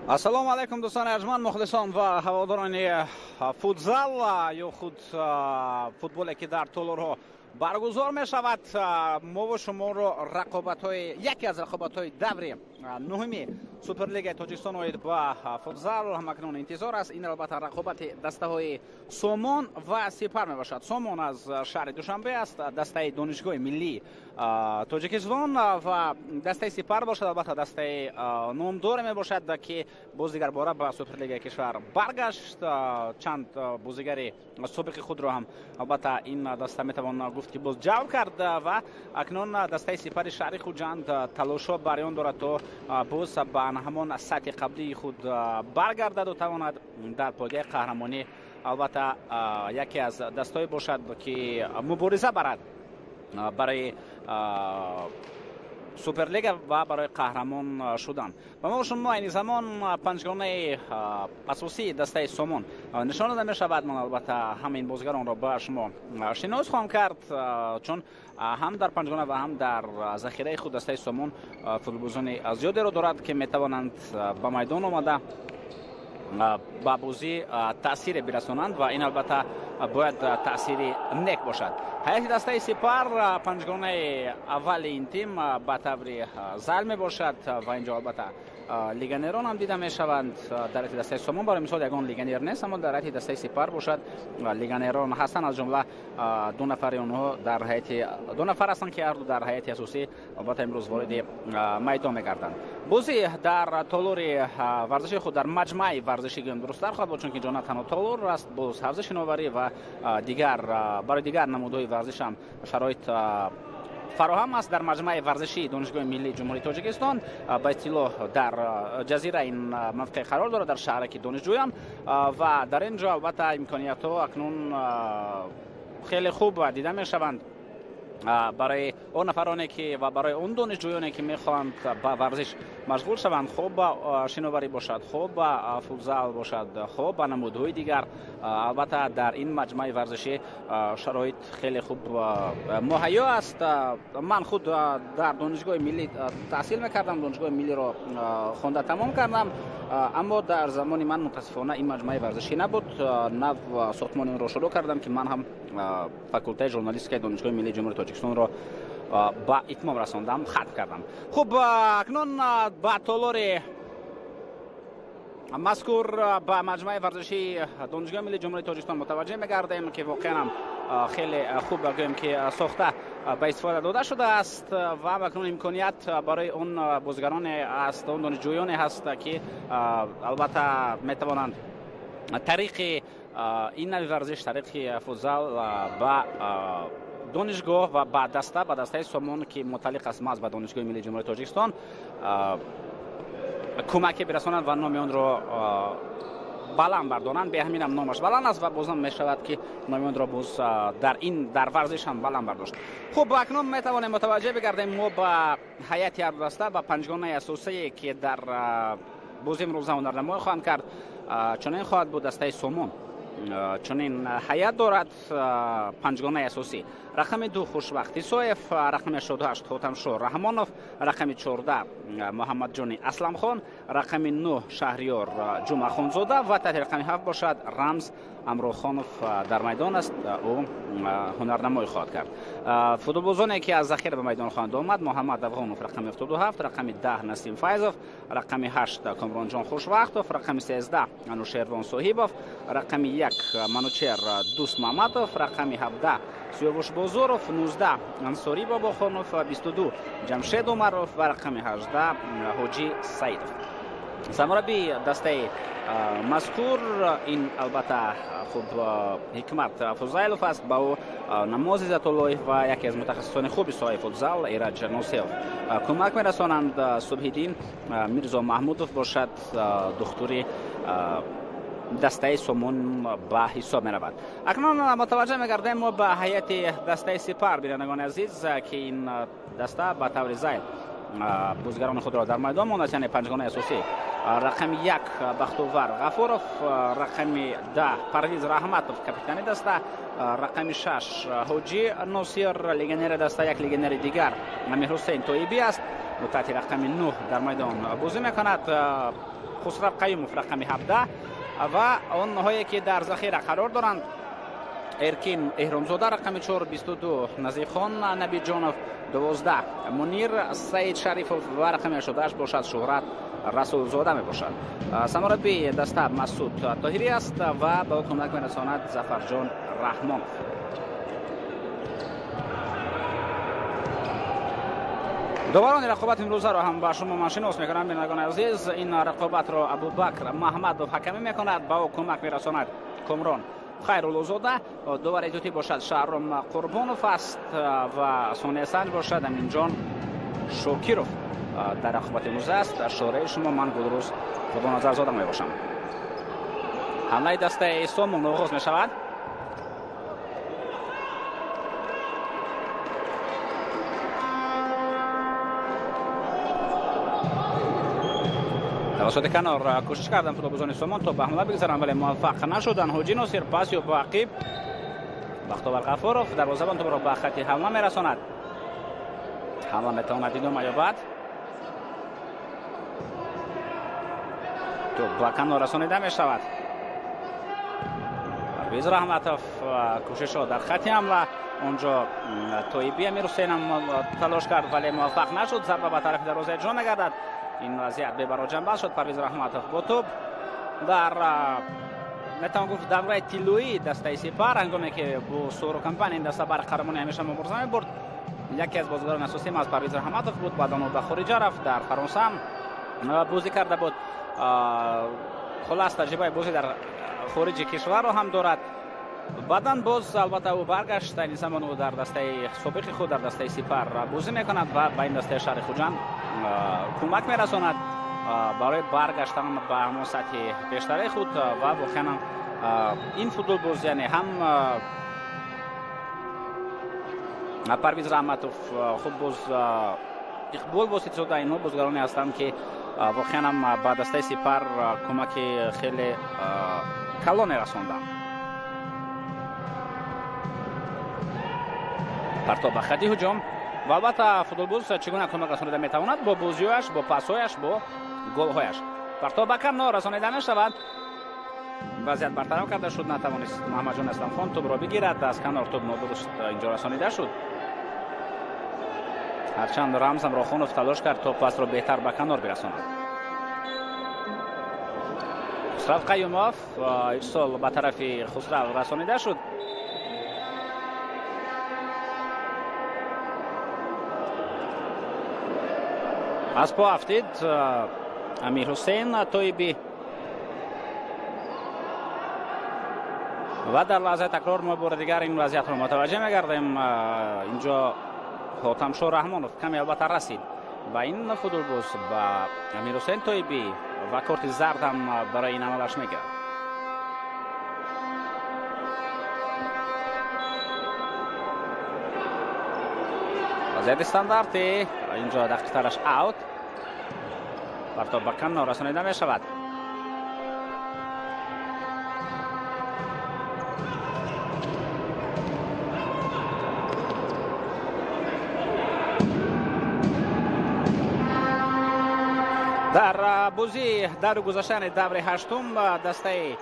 ассалому алайкум дӯстони арҷманд, мухлисон ва ҳаводорони футзал ё худ футболе ки дар толорҳо баргузор мешавад. мо шуморо яке аз рақобатҳои даври нуҳуми суперлигаи тоҷикистон оид ба футзал ҳамакнун интизор аст. ин албатта рақобати дастаҳои Сомон ва Сипар мебошад. Сомон аз шаҳри Душанбе аст, дастаи донишгоҳи миллии Тоҷикистон, ва дастаи Сипар бошад, албатта дастаи номдоре мебошад ки боздигар бора ба суперлигаи кишвар баргашт. чанд бозигари собиқи худро ҳам албатта ин даста метавон гуфт ки боз ҷалб кард ва акнун дастаи Сипари шаҳри Хуҷанд талошҳо бар он дорад то боз ба ҳамон сатҳи қаблии худ баргардад ва тавонад дар пойгаи қаҳрамонӣ албатта яке аз дастҳое бошад ки мубориза барад барои суперлига ва барои қаҳрамон шудан. Ва мо шумо айни замон панҷгонаи асосии дастаи Сомон нишон дода мешавад. ман албатта ҳамин бозигаронро ба шумо шинос хоҳам кард, чун ҳам дар панҷгона ва ҳам дар захираи худ дастаи Сомон футболбозони зиёдеро дорад ки метавонанд ба майдон омада ба бозӣ таъсире бирасонанд ва ин албатта бояд таъсири нек бошад. ҳайати дастаи Сипар панҷгонаи аввали ин тим ба таври зайл мебошад ва инҷо албатта легионерон ҳам дида мешаванд. дар ҳайати дастаи Сомон барои мисол ягон легионер нест, аммо дар ҳайати дастаи Сипар бошад легионерон ҳастанд. аз ҷумла ду нафари онҳо дар ҳайати ду нафар ҳастанд ки ҳарду дар ҳайати асосӣ албатта имрӯз вориди майдон мегарданд. бозӣ дар толори варзиши худ дар маҷмаи варзишӣ гӯем дурусттар хоҳад буд, чунки ҷо на танҳо толор аст, боз ҳавзиши новарӣ ва барои дигар намудҳои варзиш ҳам шароит фароҳам аст. дар маҷмаи варзишии донишгоҳи миллии ҷумҳурии Тоҷикистон ба истилоҳ дар ҷазира ин мавқеъ қарор дорад, дар шаҳраки донишҷӯям, ва дар ин ҷо албатта имкониятҳо акнун хеле хуб дида мешаванд барои он нафароне ки ва барои он донишҷӯёне ки мехоҳанд ба варзиш машғул шаванд, хоб ба шиноварӣ бошад, хоб ба футзал бошад, хоб ба намудҳои дигар. албатта дар ин маҷмаи варзишӣ шароит хеле хуб муҳайё аст. ман худ дар донишгоҳи миллӣ таҳсил мекардам, донишгоҳи миллиро хонда тамом кардам, аммо дар замони ман мутаассифона ин маҷмаи варзишӣ набуд. нав сохтмони онро шурӯъ кардам ки ман ҳам факултаи журналистикаи донишгоҳи миллии ҷумҳурии Тоҷикистонро ба итмом расондам, хатм кардам. хуб, акнун ба толори мазкур ба маҷмаи варзишии донишгоҳи миллии ҷумҳурии Тоҷикистон мутаваҷҷеҳ мегардем ки воқеан хеле хуб гӯем ки сохта ба истифода дода шудааст ва акнун имконият барои он бозигароне аст, он донишҷӯёне ҳаст ки албатта метавонанд тариқи ин нави варзиш, тариқи футзал ба донишгоҳ ва ба дастаи Сомон ки муталлиқ аст маҳз ба донишгоҳи миллии ҷумҳурии Тоҷикистон кӯмаке бирасонанд ва номи онро баланд бардоранд. беҳамин ҳам номаш баланд аст ва бозам мешавад ки номи онро боз дар варзиш ҳам баланд бардошт. хуб, акнун метавонем мутаваҷҷеҳ бигардем мо ба ҳайати ҳар даста, ба панҷгонаи асосие ки дар бозии имрӯза ҳунарнамоӣ хоҳанд кард. чунин хоҳад буд дастаи Сомон. чунин ҳайат дорад панҷгонаи асосӣ. рақами 2 Хушвақт Исоев, рақами 88 Хотамшоҳ Раҳмонов, рақами 14 Муҳаммадҷони Асламхон, рақами 9 Шаҳриёр Ҷумъахонзода ва таҳти рақами 7 бошад Рамз Амрохонов дар майдон аст. ӯ ҳунарнамоӣ хоҳад кард. футболбозоне ки аз захира ба майдон хоҳанд омад: Муҳаммад Афғонов рақами 77, рақами 10 Насим Файзов, рақами 8 Комронҷон Хушвақтов, рақами 13 Анушервон Соҳибов, рақами 1 Манучер Дӯст Маҳматов, рақами 17 Сиёвуш Бозоров, 19 Ансори Бобохонов, 22 Ҷамшед Умаров ва рақами 18 Ҳоҷӣ Саидов. самурабби дастаи мазкур ин албатта хуб Ҳикмат Фузайлов аст. ба ӯ Намози Затуллоев ва яке аз мутахассисони хуби соҳаи футзал Ираҷ Носиров кӯмак мерасонанд. Субҳиддин Мирзо Маҳмудов бошад духтури дастаи Сомон ба ҳисоб меравад. акнун мутаваҷҷеҳ мегардем мо ба ҳайати дастаи Сипар, бинандагони азиз, ки ин даста ба таври зайл бозигарони худро дар майдон монад, яъне панҷгонаи асосӣ. рақами 1 Бахтовар Ғафуров, рақами 10 Парвиз Раҳматов капитани даста, рақами 6 Ҳоҷӣ Носир легионери даста, як легионери дигар Амирҳусейн Тоибӣ аст. ӯ таҳти рақами 9 дар майдон бозӣ мекунад. خسرو قیومов رقم 17 و آنهایی که در ذخیره قرار دارند ارکین احرامزاده رقم 4 22 نزیخان نبیجانов 12 منیر سعید شریفов و رقم 18 باشد شهرت رسول زاده می باشد. سمربی دسته مسعود طاهری است و با کمک میرساند ظفرجان رحمانov. دوباره رقابت امروز را هم با شما شناس میکنم بینندگان عزیز. این رقابت را ابوبکر محمدov حکمی میکند، با کمک میرساند کامران خیرالله‌زاده. دوباره ایتوتی باشد شهرام قربانov است و ثانی سنج باشد امینجان شاکیرov. در رقابت امروز است شاره شما من گلروز خدا نظر زاده می باشم. حمله دسته سومون آغاز می شود. توسط کنار کوشش کردن فوتبالبازان سومون تا به حمله بگذارن ولی موفق نشدن. حاجی ناصر پاس و عقیب بختیار غفارov دروازه‌بان تو را به خط حمله میرساند. حمله میتواند ادامه یابد. تو با کنار رسانیده می شود. پرویز رحمتov کوشش ها در خط حمله. اونجا طیبی امیرحسین هم تلاش کرد ولی موفق نشد. ضربه به طرف دروازه جا میگردد. این وضعیت ببرا جنبال شد. پرویز رحمتov با توپ در میتوان گفت دوره طلایی دسته سپر هنگامی که با سورو کمپانی این دسته برای قهرمانی همیشه مبارزه می‌برد. یکی از بازیکنان اساسی ما از پرویز رحمتov بود. بعد اون به خارج رفت. در فرانسه هم بازی کرده بود. خلاص تجربه بازی در خارج کشور رو هم دارد. بعداً باز البته او برگشت این زمان او در دسته سابق خود در دسته سپر بازی میکند و به این دسته شهر خوجند کمک میرساند برای برگشتن به همون سطح بیشتر خود و واقعا این فوتبال باز یعنی هم پرویز رحمتov خوب باز اقبال باشید شده. اینها بازیگرانی هستند که واقعا هم به دسته سپر کمک خیلی کلان رساندند. پرتاب به خطی هجوم و البته فوتبالباز چگونه کمک رسانیده میتواند با بازی‌هایش، با پاس‌هایش، با گل‌هایش. پرتاب به کم رسانیده نشود. وضعیت برطرف کرده شد. نتوانست محمد جان اسلام خان توپ را بگیرد. از کنار توپ نادرست اینجا رسانیده شد. هرچند رمزم راخونوف تلاش کرد تا پاس را بهتر به کنار برساند. خسرو قیومov ارسال به طرف خسرو رسانیده شد. از پا افتید امیرحسین طیبی و در لحظه تکرار ما بار دیگر این وضعیت را متوجه می‌گردیم. اینجا حاتمشاه رحمانov کمی البته رسید و این فوتبالباز با امیرحسین طیبی و کارت زرد هم برای این عملش میگیرد. وضعیت استانداردی اینجا دقیق ترش اوت. پرتاب به کنار رسانیده می شود. در بازی دور گذشتن دور هشتم دسته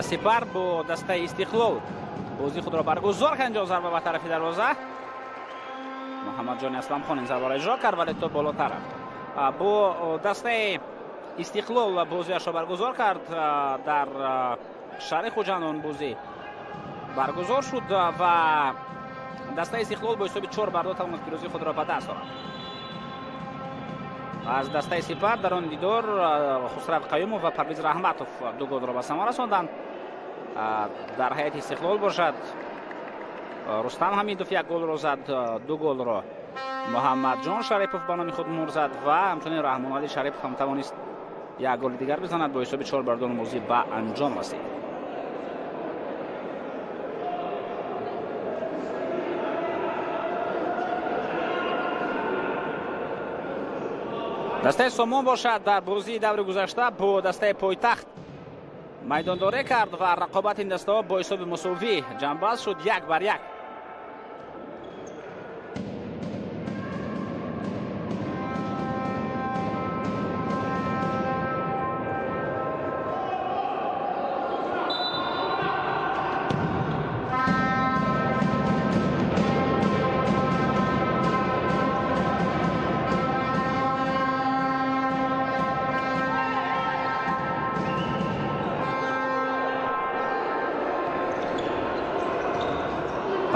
سپر با دسته استقلال بازی خود را برگزار کرد. اینجا ضربه به طرف دروازه محمد جان اسلام خان این ضربه را اجرا کرد ولی تو بالاتر رفت. با دسته استقلال بازیش را برگزار کرد. در شهر خوجند بازی برگزار شد و دسته استقلال با حساب 4-2 توانست پیروزی خود را به دست آورد. از دسته سپر در آن دیدار خسرو قیومov و پرویز رحمتov 2 گل را به ثمر رساندند. در هیئت استقلال باشد رستم حمیدov 1 گل را زد. 2 گل را محمد جان شریفov به نام خود مهر زد و همچنین رحمان علی شریف هم توانست 1 گل دیگر بزند. با حساب 4-2 بازی به انجام رسید. دسته سوم باشد در بازی دور گذشته با دسته پایتخت میدانداری کرد و رقابت این دسته ها با حساب مساوی جنببست شد 1-1.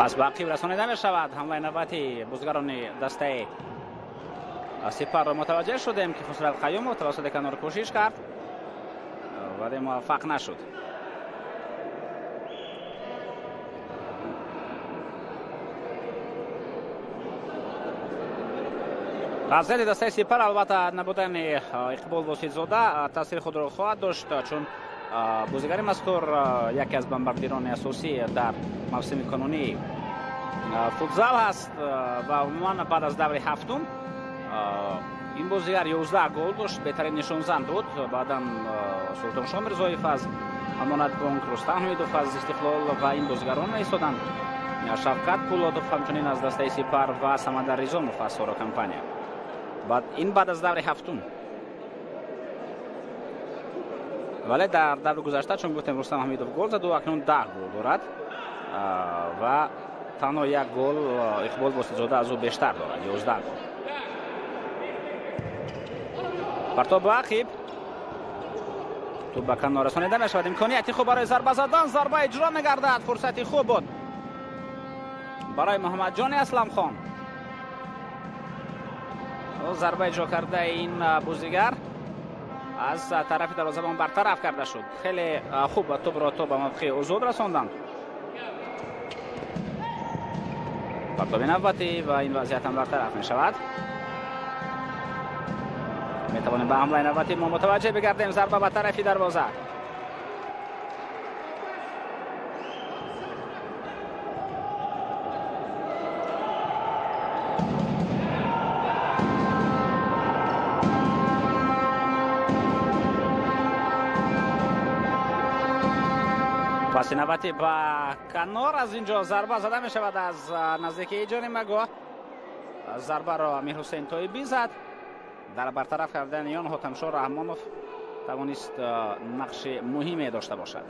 پس باقی رسانیده می شود. حمله نوبتی بازیگران دسته سپر را متوجه شدیم که خسرو قیومov توسط کنار کوشش کرد ولی موفق نشد. از ضد دسته سپر البته نبودن اقبال واسطزاده تاثیر خود را خواهد داشت، چون بازیگر مذکور یکی از بمباردیران اساسی در موسم کنونی فوتزال هست و عموما بعد از دور هفتم این بازیگر 11 گل داشت، بهترین نشانزن بود. بعدا سلطان شاه میرزایف از امانت بانک، رستم حمیدوف از استقلال و این بازیگران ایستادند. شفقت پولادوف همچنین از دسته سپر و سمندر رضاموف از سارا کمپانیا. بعد از دور هفتم. ولی در دور گذشته چون گفتیم رستم حمیدوف گل زد و اکنون 10 گل دارد و تنها یک گل اقبال واسطزاده از او بیشتر دارد، 11 گل. پرتاب عقیب تو به کنار رسانیده نشود. امکانیتی خوب برای ضربه زدن، ضربه اجرا میگردد. فرصتی خوب بود برای محمد جان اسلم خان. ضربه اجرا کرده این بازیگر از طرف دروازه‌بان برطرف کرده شد. خیلی خوب توپ را به موقع آزاد رساندند. پرتاب نوبتی و این وضعیت هم برطرف می شود. می توانیم به حمله نوبتی ما متوجه بگردیم. ضربه به طرف دروازه. پاس نوبتی با کنار از اینجا ضربه زده می شود از نزدیک ایجان مگو. ضربه را امیر حسین طایبی زد. در برطرف کردن یان حاتمشاه رحمانوف توانست نقش مهمی داشته باشد.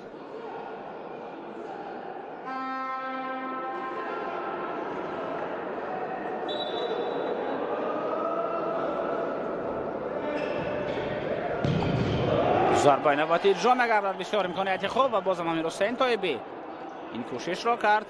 ضربه نوبتی اجرا می‌گردد. بسیار امکانیت خوب و بازم امیر حسین طایبی این کوشش را کرد.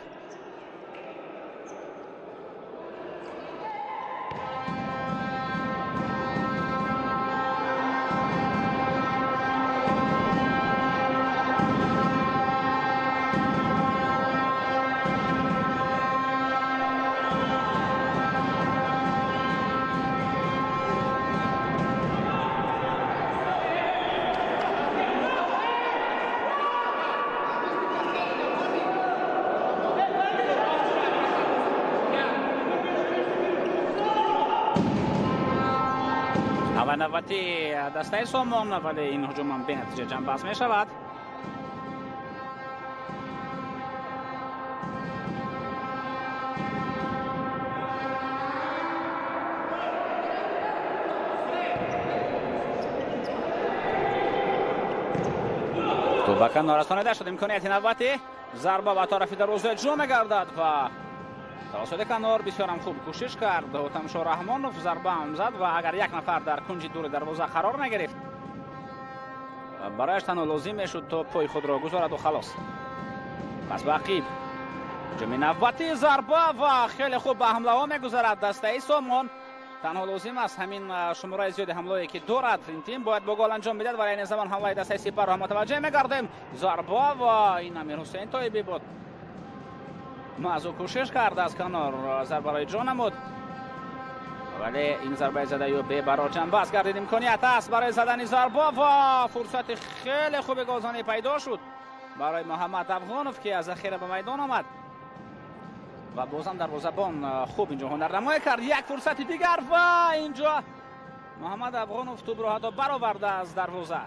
نوبتی دسته سامان ولی این هجوم هم به نتیجه جمع بحث می شود. تو به کنار رسانیده شد. امکانیت نوبتی ضربه به طرف دروازه اجرا می‌گردد و توسط کنار بسیار هم خوب کوشش کرد. حاتمشاه رحمانوف ضربه هم زد و اگر یک نفر در کنج دور دروازه قرار نگرفت برایش تنها لازم میشد تا پای خود را گذارد و خلاص. پس باقی جمعی نوبتی ضربه و خیلی خوب به حمله ها میگذارد دسته سامان. تنها لازم است همین شماره زیاد حمله که دارد این تیم باید با گل انجام بدهد ولی این زمان حمله دسته سپر را متوجه میگردیم. ضربه و این امیر حسین طایبی بود. ما از او کوشش کرد از کنار ضربه را اجرا نمود ولی این ضربه زده یا به برای جنبه است گردید. امکانیت است برای زدن ضربه و فرصت خیلی خوب گازانی پیدا شد برای محمد افغانوف که از ذخیره به میدان آمد و بازم دروازه‌بان خوب اینجا هنرنمایی کرد. یک فرصت دیگر و اینجا محمد افغانوف توپ را برآورده از دروازه.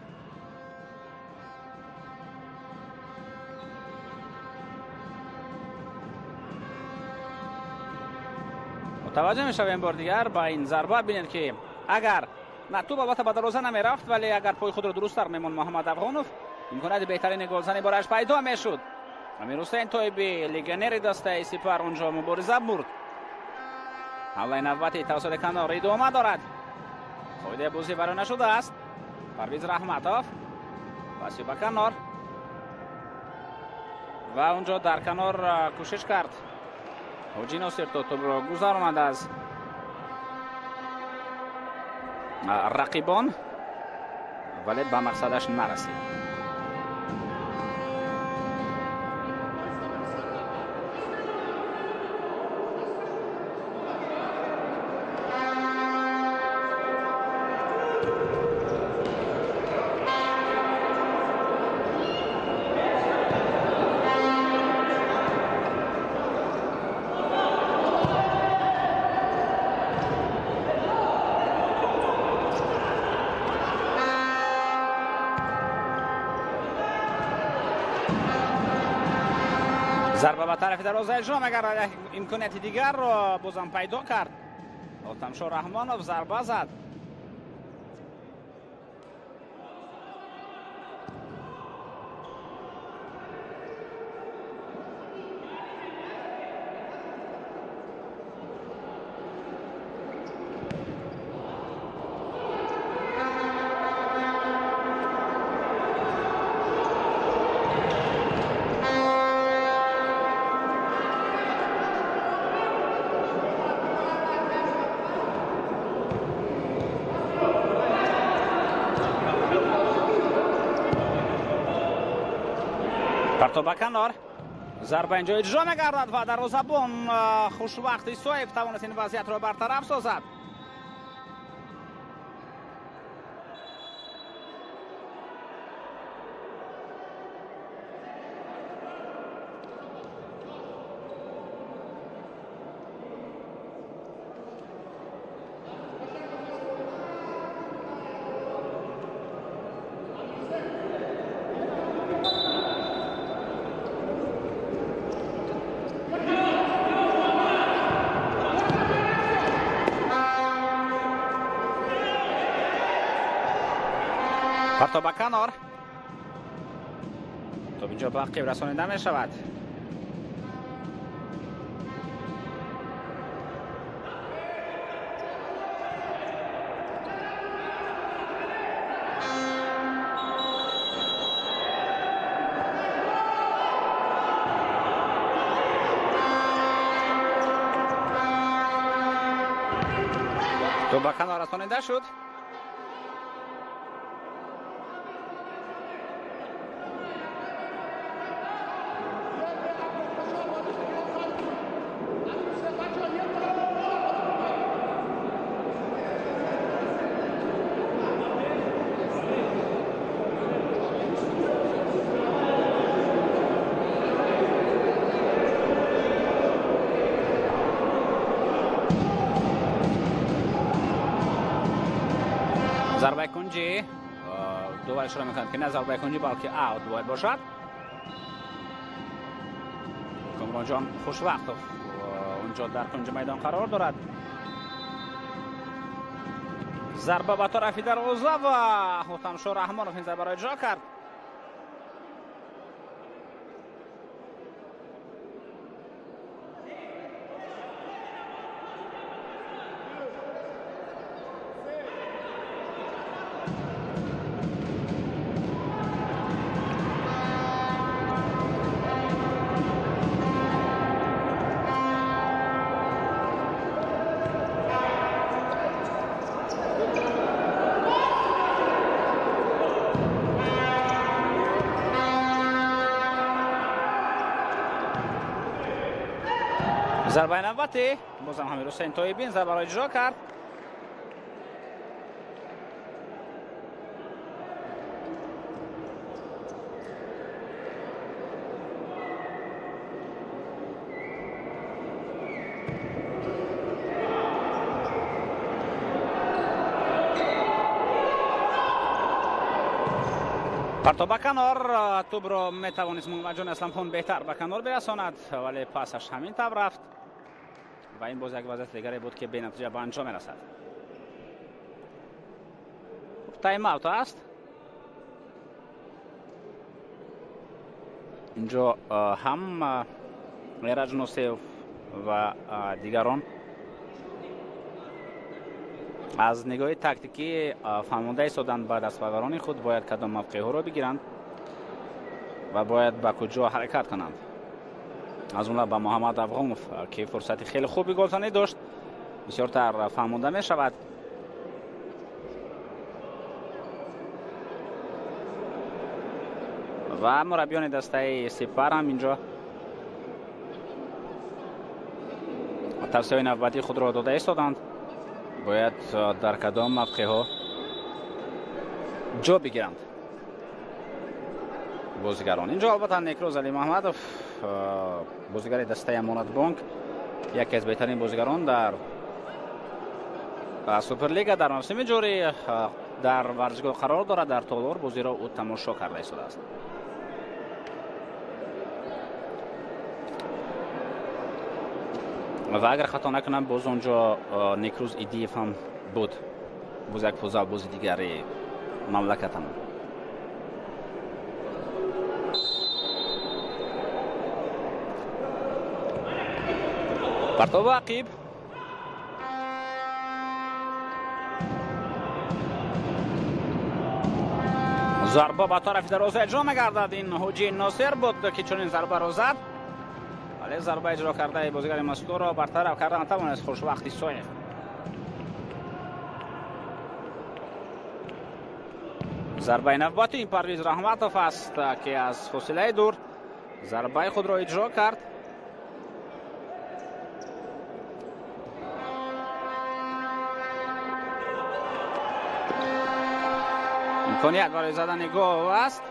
متوجه میشویم بار دیگر با این ضربه. ببینید که اگر نه توپ البته به دروازه نمیرفت ولی اگر پای خود را درست‌تر میمون محمد افغانوف امکانات بهترین گلزنی برایش پیدا میشد. امیر حسین طایبی لگنر دسته سپر اونجا مبارزه برد. حمله نوبتی توسط کنار ادامه دارد. فایده بازی برای نشده است. پرویز رحمتوف پاسی به کنار و اونجا در کنار کوشش کرد حاجی ناصر توپ را گذراند از رقیبان ولی به مقصدش نرسید. ضربه به طرف دروازه اجرا مگر امکانیت دیگر را بازم پیدا کرد. تمشا رحمانوف ضربه زد. پرتاب به کنار، ضربه اینجا اجرا می‌گردد و دروازه‌بان خوشوقت سویف توانست این وضعیت را برطرف سازد. پرتاب به کنار، توپ اینجا به عقب رسانیده می شود. توپ به کنار رسانیده شد. ضربه کنجی دوباره شروع میکنند که نه ضربه کنجی بلکه اوت باید باشد. کامران جان خوشوقت اونجا در کنج میدان قرار دارد. ضربه به طرف دروازه و تمشا رحمانوف این ضربه را اجرا کرد. ضربه نوبتی بازم همین حسین طایبی ضربه را اجرا کرد. پرتاب به کنار، توپ را میتوانست محمد جان اسلمخان بهتر به کنار برساند ولی پاسش همین طور رفت و این باز یک وضعیت دیگری بود که به نتیجه به انجام میرسد. تایم اوت است. اینجا هم ایرج نوسیف و دیگران از نگاه تاکتیکی فرمانده ایستادند به دستاوردان خود باید کدام موقع ها را بگیرند و باید به کجا حرکت کنند. از اون با محمد افغانوف که فرصت خیلی خوبی گلزنی داشت بسیارتر فهمونده می شود. و مربیان دسته سپر هم اینجا توصیه نوبتی خود را داده ایستادند. باید در کدام موقع ها جا بگیرند بازیگران. اینجا البته نیکروز علی محمدوف بازیگر دسته امانت بانک، یکی از بهترین بازیگران در سوپرلیگ در موسم جاری در ورزشگاه قرار دارد. در تالار بازی را او تماشا کرده ایستاده است. و اگر خطا نکنم باز اونجا نیکروز ایدیف هم بود، باز یک فوتبال بازی دیگری مملکت هم. پرتاب عقیب ضربه به طرف دروازه اجرا می‌گردد. این حجی ناصر بود که چنین ضربه را زد، ولی ضربه اجرا کرده بازیگر مسعود را برطرف کرده نتوانست. خوشوقتی سوی ضربه نوبتی این پرویز رحمتوف است که از فاصله دور ضربه خود را اجرا کرد. امکانیت برای زدن گل است.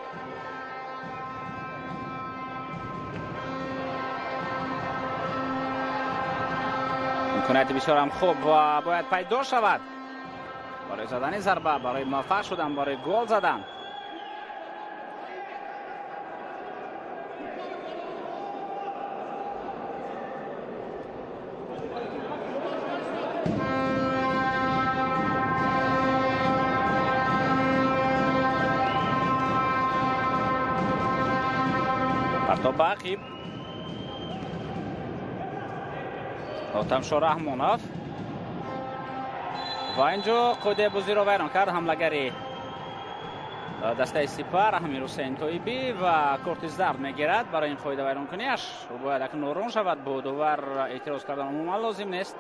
امکانیت بسیار هم خوب و باید پیدا شود برای زدن ضربه، برای موفق شدن برای گل زدن. پرتاب عقیب تمشا رحمانوف و اینجا قوده بازی را ویران کرد حملگری دسته سپر امیر حسین طیبی و کورتیز درد میگیرد. برای این قوده ویران کنیش باید اکنون نورون شود. با دوور اعتراض کردن عموما لازم نیست.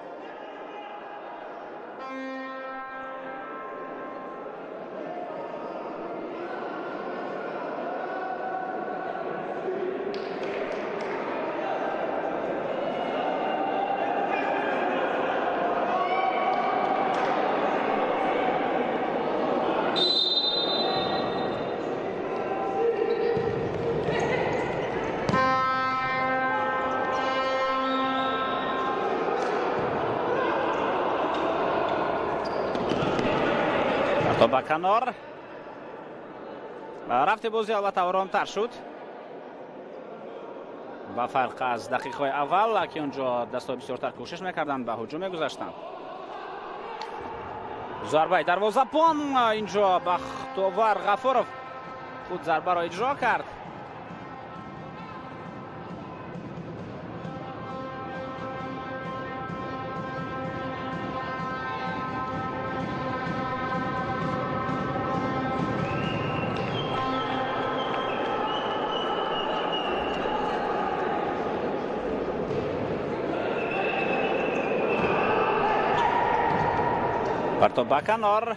با کنار رفت بازی البته آرام‌تر شد با فرق از دقیقه اول که اونجا دستا بسیارتر کوشش میکردن به هجوم میگذاشتن. ضربه دروازه‌بان اینجا بختیار غفورov خود ضربه را اجرا کرد. پرتاب به کنار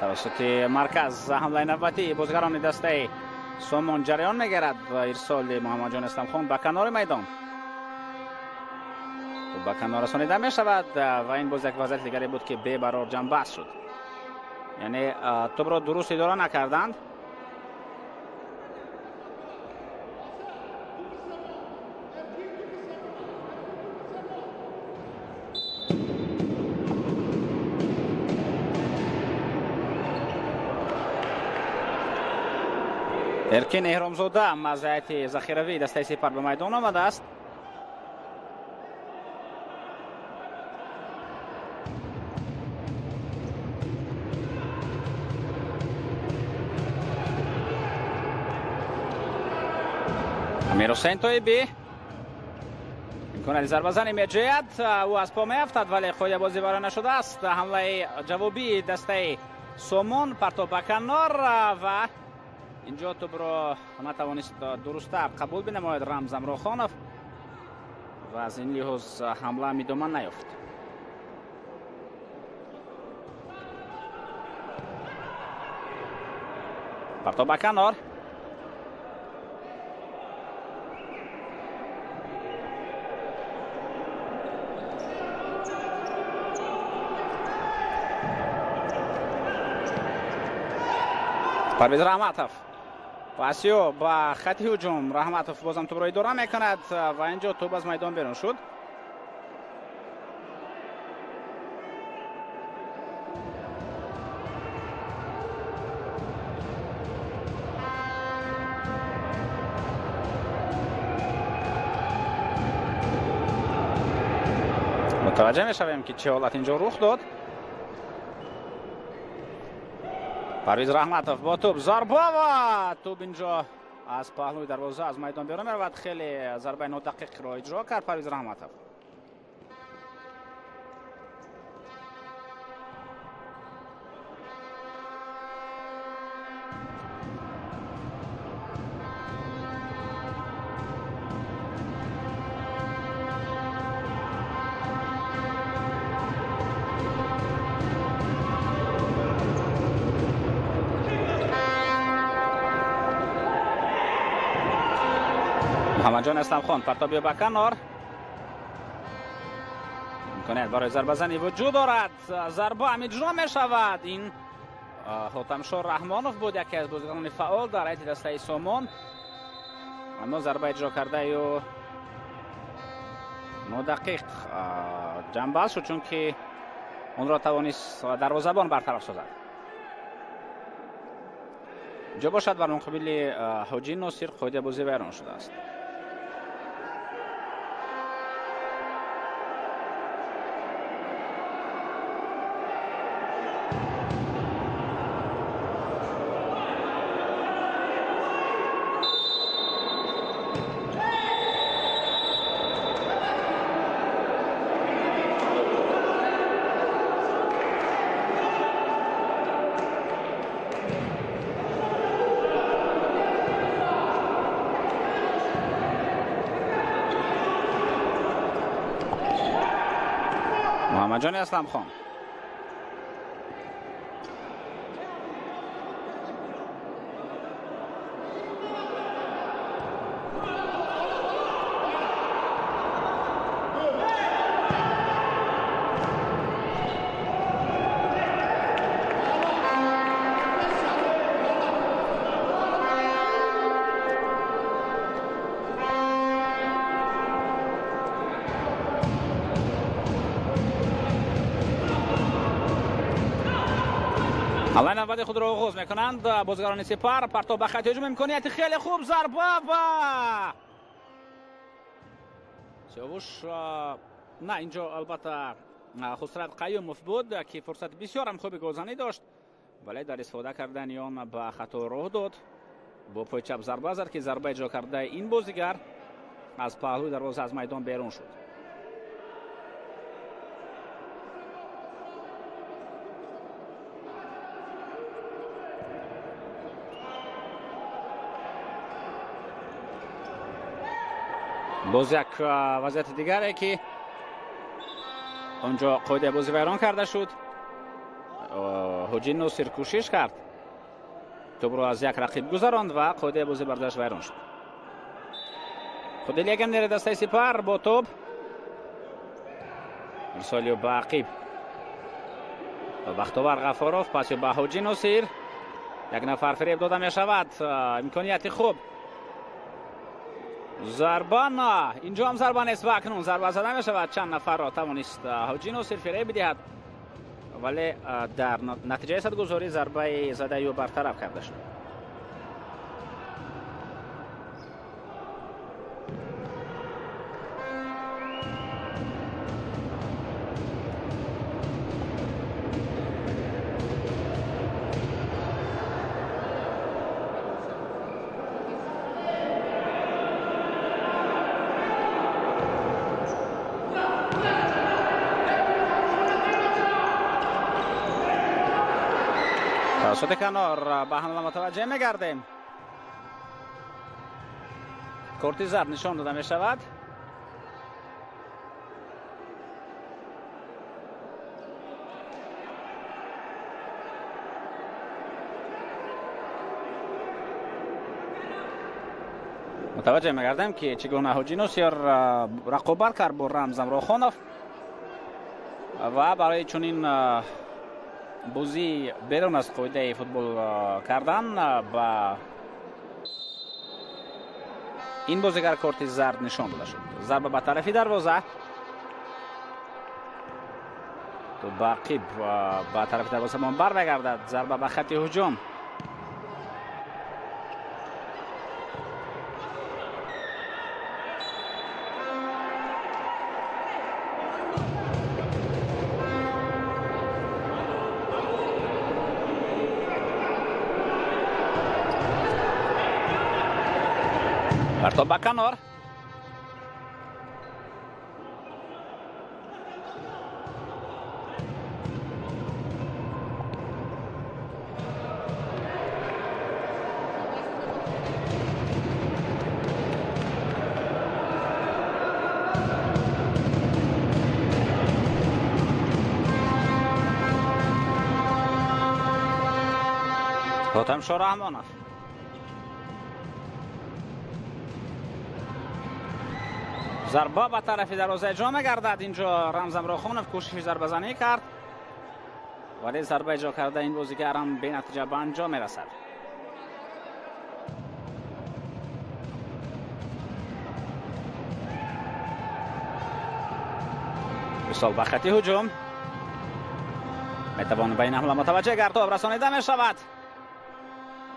توسط مرکز حمله نوبتی بازیگران دسته سامان جریان میگیرد و ارسال محمد جان اسلام خان به کنار میدان به کنار رسانیده می شود و این باز یک وضعیت دیگری بود که بی برار جنبست شد، یعنی توپ را درست اداره نکردند. ارکین احرامزاده مزایت ذخیروی دسته سپر به میدان آمده است. امیر حسین طیبی امکان ضربه زنی میجوید، او از پا میافتد ولی خود بازی برای نشده است. حمله جوابی دسته سامان پرتاب به کنار و اینجا توپ را نتوانست درست‌تر قبول بنماید رمز امراخانов و از این لحاظ حمله ادامه نیافت. پرتاب به کنار. پرویز رحمتов پاسیو با خط هجوم. رحمتov بازم توپ را اداره میکند و اینجا توپ از میدان بیرون شد. متوجه میشویم که چه حالت اینجا رخ داد. پرویز رحمتov با توپ ضربه و توپ اینجا از پهلوی دروازه از میدان بیرون میرود. خیلی ضربه نادقیق را اجرا کرد پرویز رحمتov. محمد جان اسلمخان پرتابی به کنار. امکانیت برای ضربه زنی وجود دارد. ضربه هم اجرا می شود. این حاتمشاه رحمانov بود، یکی از بازیکنان فعال در هیئت دسته سامان، اما ضربه اجرا کرده و نادقیق جنبه شد چون که اون را توانست دروازه‌بان برطرف سازد. جا باشد بر مقابل حاجی ناصر قاعده بازی ویران شده است. محمد جان اسلمخان الان نوبت خود را آغاز میکنند بازیکنان سپر. پرتاب به خط هجوم، امکانیت خیلی خوب، ضربه و سیاوش نه اینجا البته خسرت قیوموف بود که فرصت بسیار هم خوب گلزنی داشت ولی در استفاده کردن آن به خطا راه داد. با پای چپ ضربه زد که ضربه اجرا کرده این بازیگر از پهلوی دروازه از میدان بیرون شد. باز یک وضعیت دیگره که اونجا قاعده بازی ویران کرده شد. حاجی ناصر کوشش کرد توپ را از یک رقیب گذراند و قاعده بازی برداشت ویران شد. خود لیگم نیر دسته سپر با توپ ارسالیو به عقیب بختاور غفاروف، پس به حاجی ناصر، یک نفر فریب داده می شود. امکانیت خوب، ضربه نه، اینجا هم ضربه نیست و اکنون ضربه زده می شود. چند نفر را توانست حاجی ناصر فریب بدهد ولی در نتیجه صدگذاری ضربه زده او برطرف کرده شد. توسط کنار به حمله متوجه می‌گردیم. کارت زرد نشان داده می شود. متوجه می‌گردم که چگونه هوجینوسیار رقابت کرد با رمزان راخونوف و برای چنین بازی بیرون از قاعده فوتبال کردن با این بازیگر کارت زرد نشان داده شد. ضربه به طرفی دروازه تو باقی به طرف دروازه من برمیگردد. ضربه به خط هجوم. پرتاب به کنار. حاتم رحمانوف ضربه به طرف دروازه جا می‌گردد. اینجا رمزان راخونوف کوشش ضربه زنی کرد ولی ضربه جا کرده این بازیگر هم به نتیجه به انجام میرسد. بسال به خط هجوم میتوان بین حمله متوجه گرداب رسانیده می شود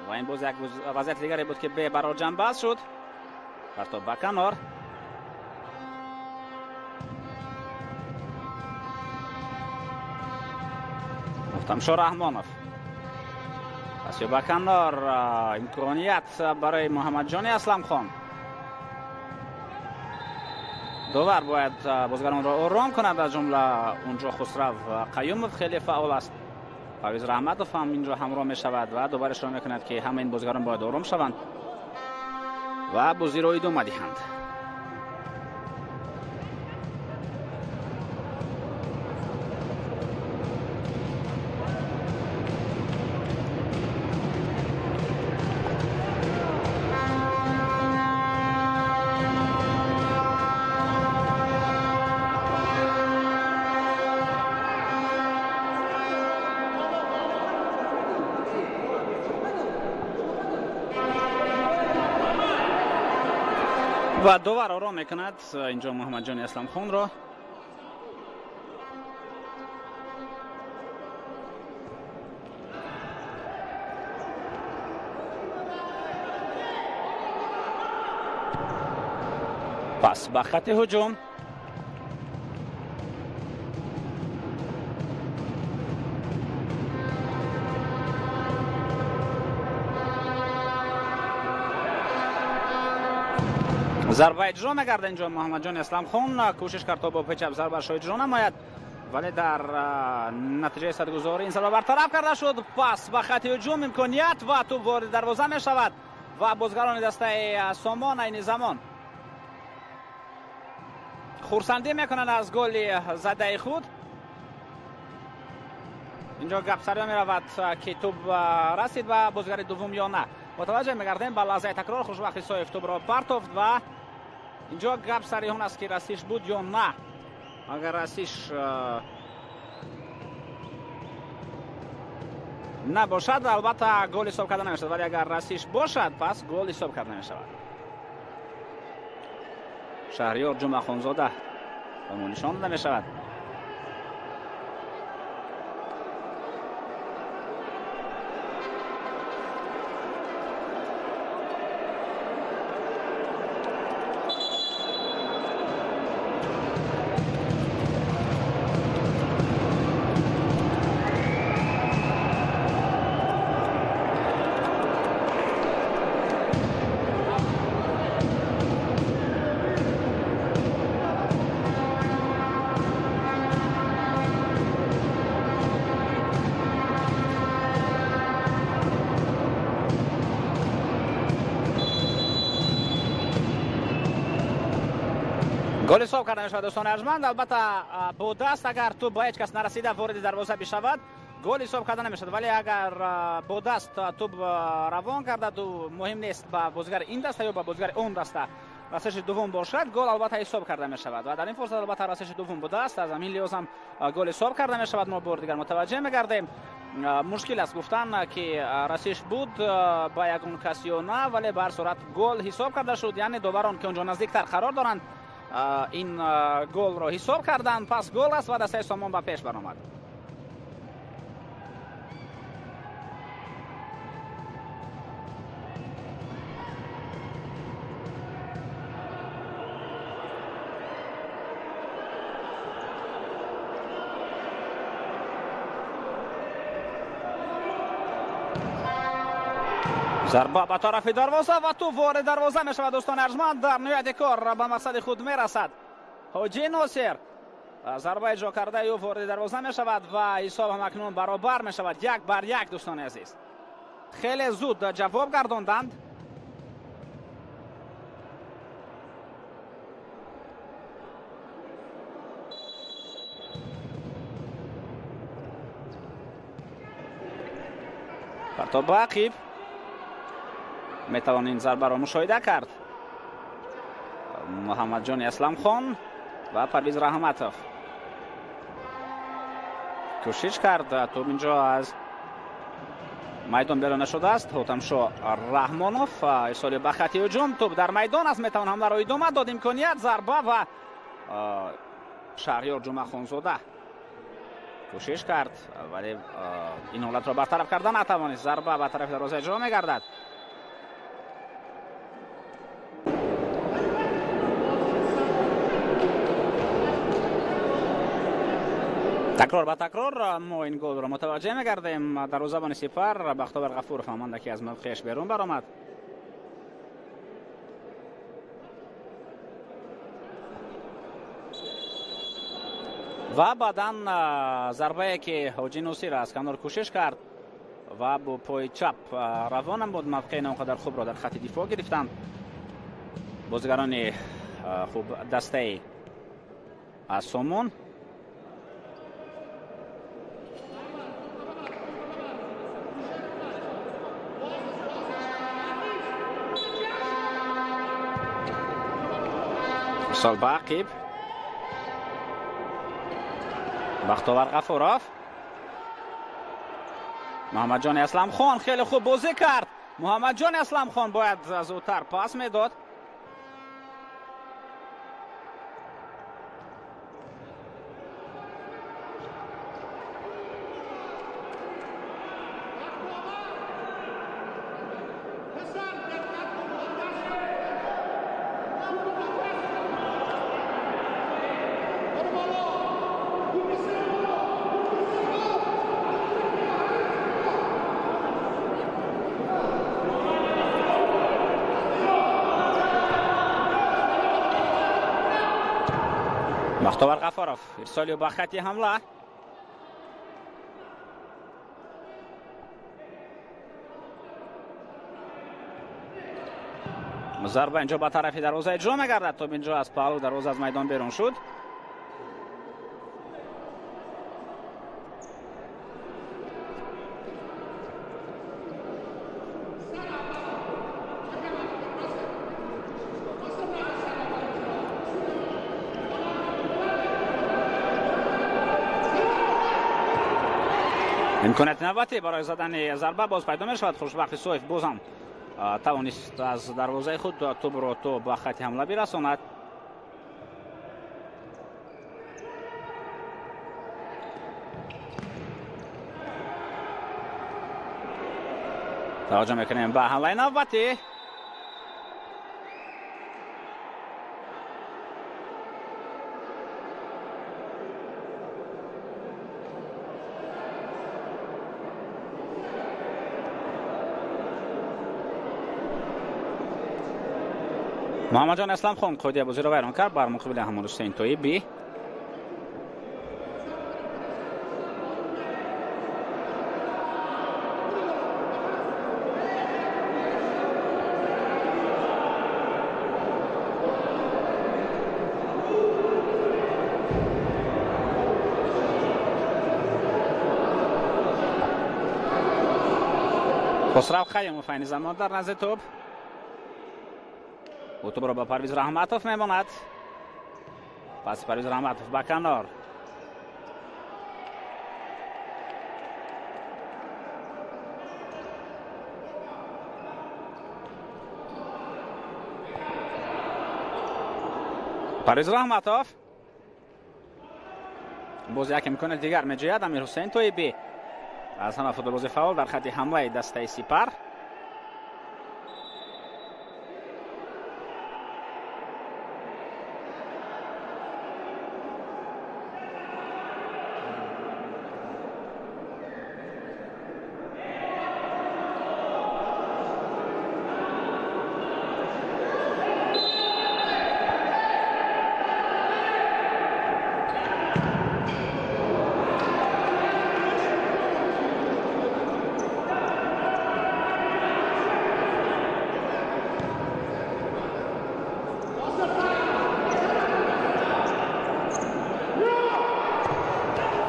و این باز یک وضعیت دیگری بود که به برای جنب بست شد. پرتاب به کنار. حاتم رحمانوف پس به کنار. امکانیت برای محمد جانی اسلم خان. دوبار باید بازیگران را آرام کند از جمله اونجا خسرو قیوموف خیلی فعال است. پرویز رحمتوف هم اینجا همراه می شود و دوباره اشاره می کند که همه این بازیگران باید آرام شوند و بازی را ادامه دهند. و دوباره آرام میکند اینجا محمد جانی اسلم خان را. پس به خط هجوم. ضربه اجرا می‌گردد اینجا محمد جان اسلم خان. کوشش کرد تا با پیچ ضربه اجرا نماید ولی در نتیجه صدگذاری این ضربه برطرف کرده شد. پس به خط هجوم امکانیت و توپ وارد دروازه می شود و بازیگران دسته سامان این زمان خرسندی میکنند از گل زده خود. اینجا گپ سر می رود که توپ رسید به بازیگر دوم یا نه. متوجه می‌گردیم به لحظه تکرار خوشبختی سایف توپ را پرتافت و اینجا گپ سر اون است که رسیش بود یا نه. اگر رسیش نباشد البته گل حساب کرده نمیشود ولی اگر رسیش باشد پس گل حساب کرده نمیشود. شهریار جمعه خانزاده به ما نشان داده میشود. گل حساب کرده میشود دوستان ارجمند. البته با دست اگر تو با هیچ کس نرسیده وارد دروازه بشود گل حساب کرده نمیشد، ولی اگر با دست توپ روان کرده دو مهم نیست با بازیگر این دسته یا با بازیگر اون دسته رسش دوم باشد گل البته حساب کرده می شود و در این فرصت البته رسش دوم بوده است، از همین لحاظ هم گل حساب کرده می شود. ما بار دیگر متوجه می گردیم مشکل است گفتن که رسش بود با یگان کسی یا نه، ولی به هر صورت گل حساب کرده شد، یعنی داوران که اونجا نزدیکتر قرار دارند این گل را حساب کردند، پس گل است و دسته سامان به پیش برآمد. ضربه به طرف دروازه و تو وارد دروازه می شود دوستان ارجمند. در نهایت کار به مقصد خود می رسد حاجی ناصر. ضربه اجرا کرده او وارد دروازه می شود و حساب هم اکنون برابر می شود 1-1 دوستان عزیز. خیلی زود جواب گرداندند. پرتاب عقیب می توان این ضربه را مشاهده کرد. محمد جان اسلام خان و پرویز رحمتوف کوشش کرد تو اینجا از میدان بیرون شده است. حاتمشاه رحمانوف ایسالی به خط هجوم، توپ در میدان است، می توان حمله را ادامه داد. امکانیت ضربه و شهریار جمعه خانزاده کوشش کرد ولی این حالت را برطرف کردن نتوانست. ضربه به طرف دروازه اجرا می گردد. تکرار به تکرار ما این گل را متوجه می‌گردیم. دروازه‌بان سپر بختیار غفور فهمانده که از موقعش بیرون برآمد. و بعداً ضربه‌ای که حاجی ناصر از کنار کوشش کرد و با پای چپ روان بود، موقع اونقدر خوب را در خط دفاع گرفتند بازیگران خوب دسته از سومون. سال باقیب بختیار غفورов محمد جان اسلام خان خیلی خوب بازی کرد. محمد جان اسلام خان باید زودتر پاس میداد. بختیار غفورov ارسالی با خط حمله. ضربه اینجا با طرف دروازه اجرا می‌گردد. تو اینجا از پالو دروازه از میدان بیرون شد. امکانات نوبتی برای زدن ضربه باز پیدا می شود. خوشبخت سویف باز هم توانست از دروازه خود توپ را تو با خط حمله برساند. توجه میکنیم به حمله نوبتی. محمد جان اسلام خان قیدی بازی را ویران کرد بر مقابل حماد حسین طیبی. خسرو خیموف این زمان در نزد توپ. او توپ را به پرویز رحمتوف میماند. پس پرویز رحمتوف به کنار. پرویز رحمتوف باز یک امکان دیگر میجوید. امیر حسین طیبی از همه فوتبالبازی فعال در خط حمله دسته سپر.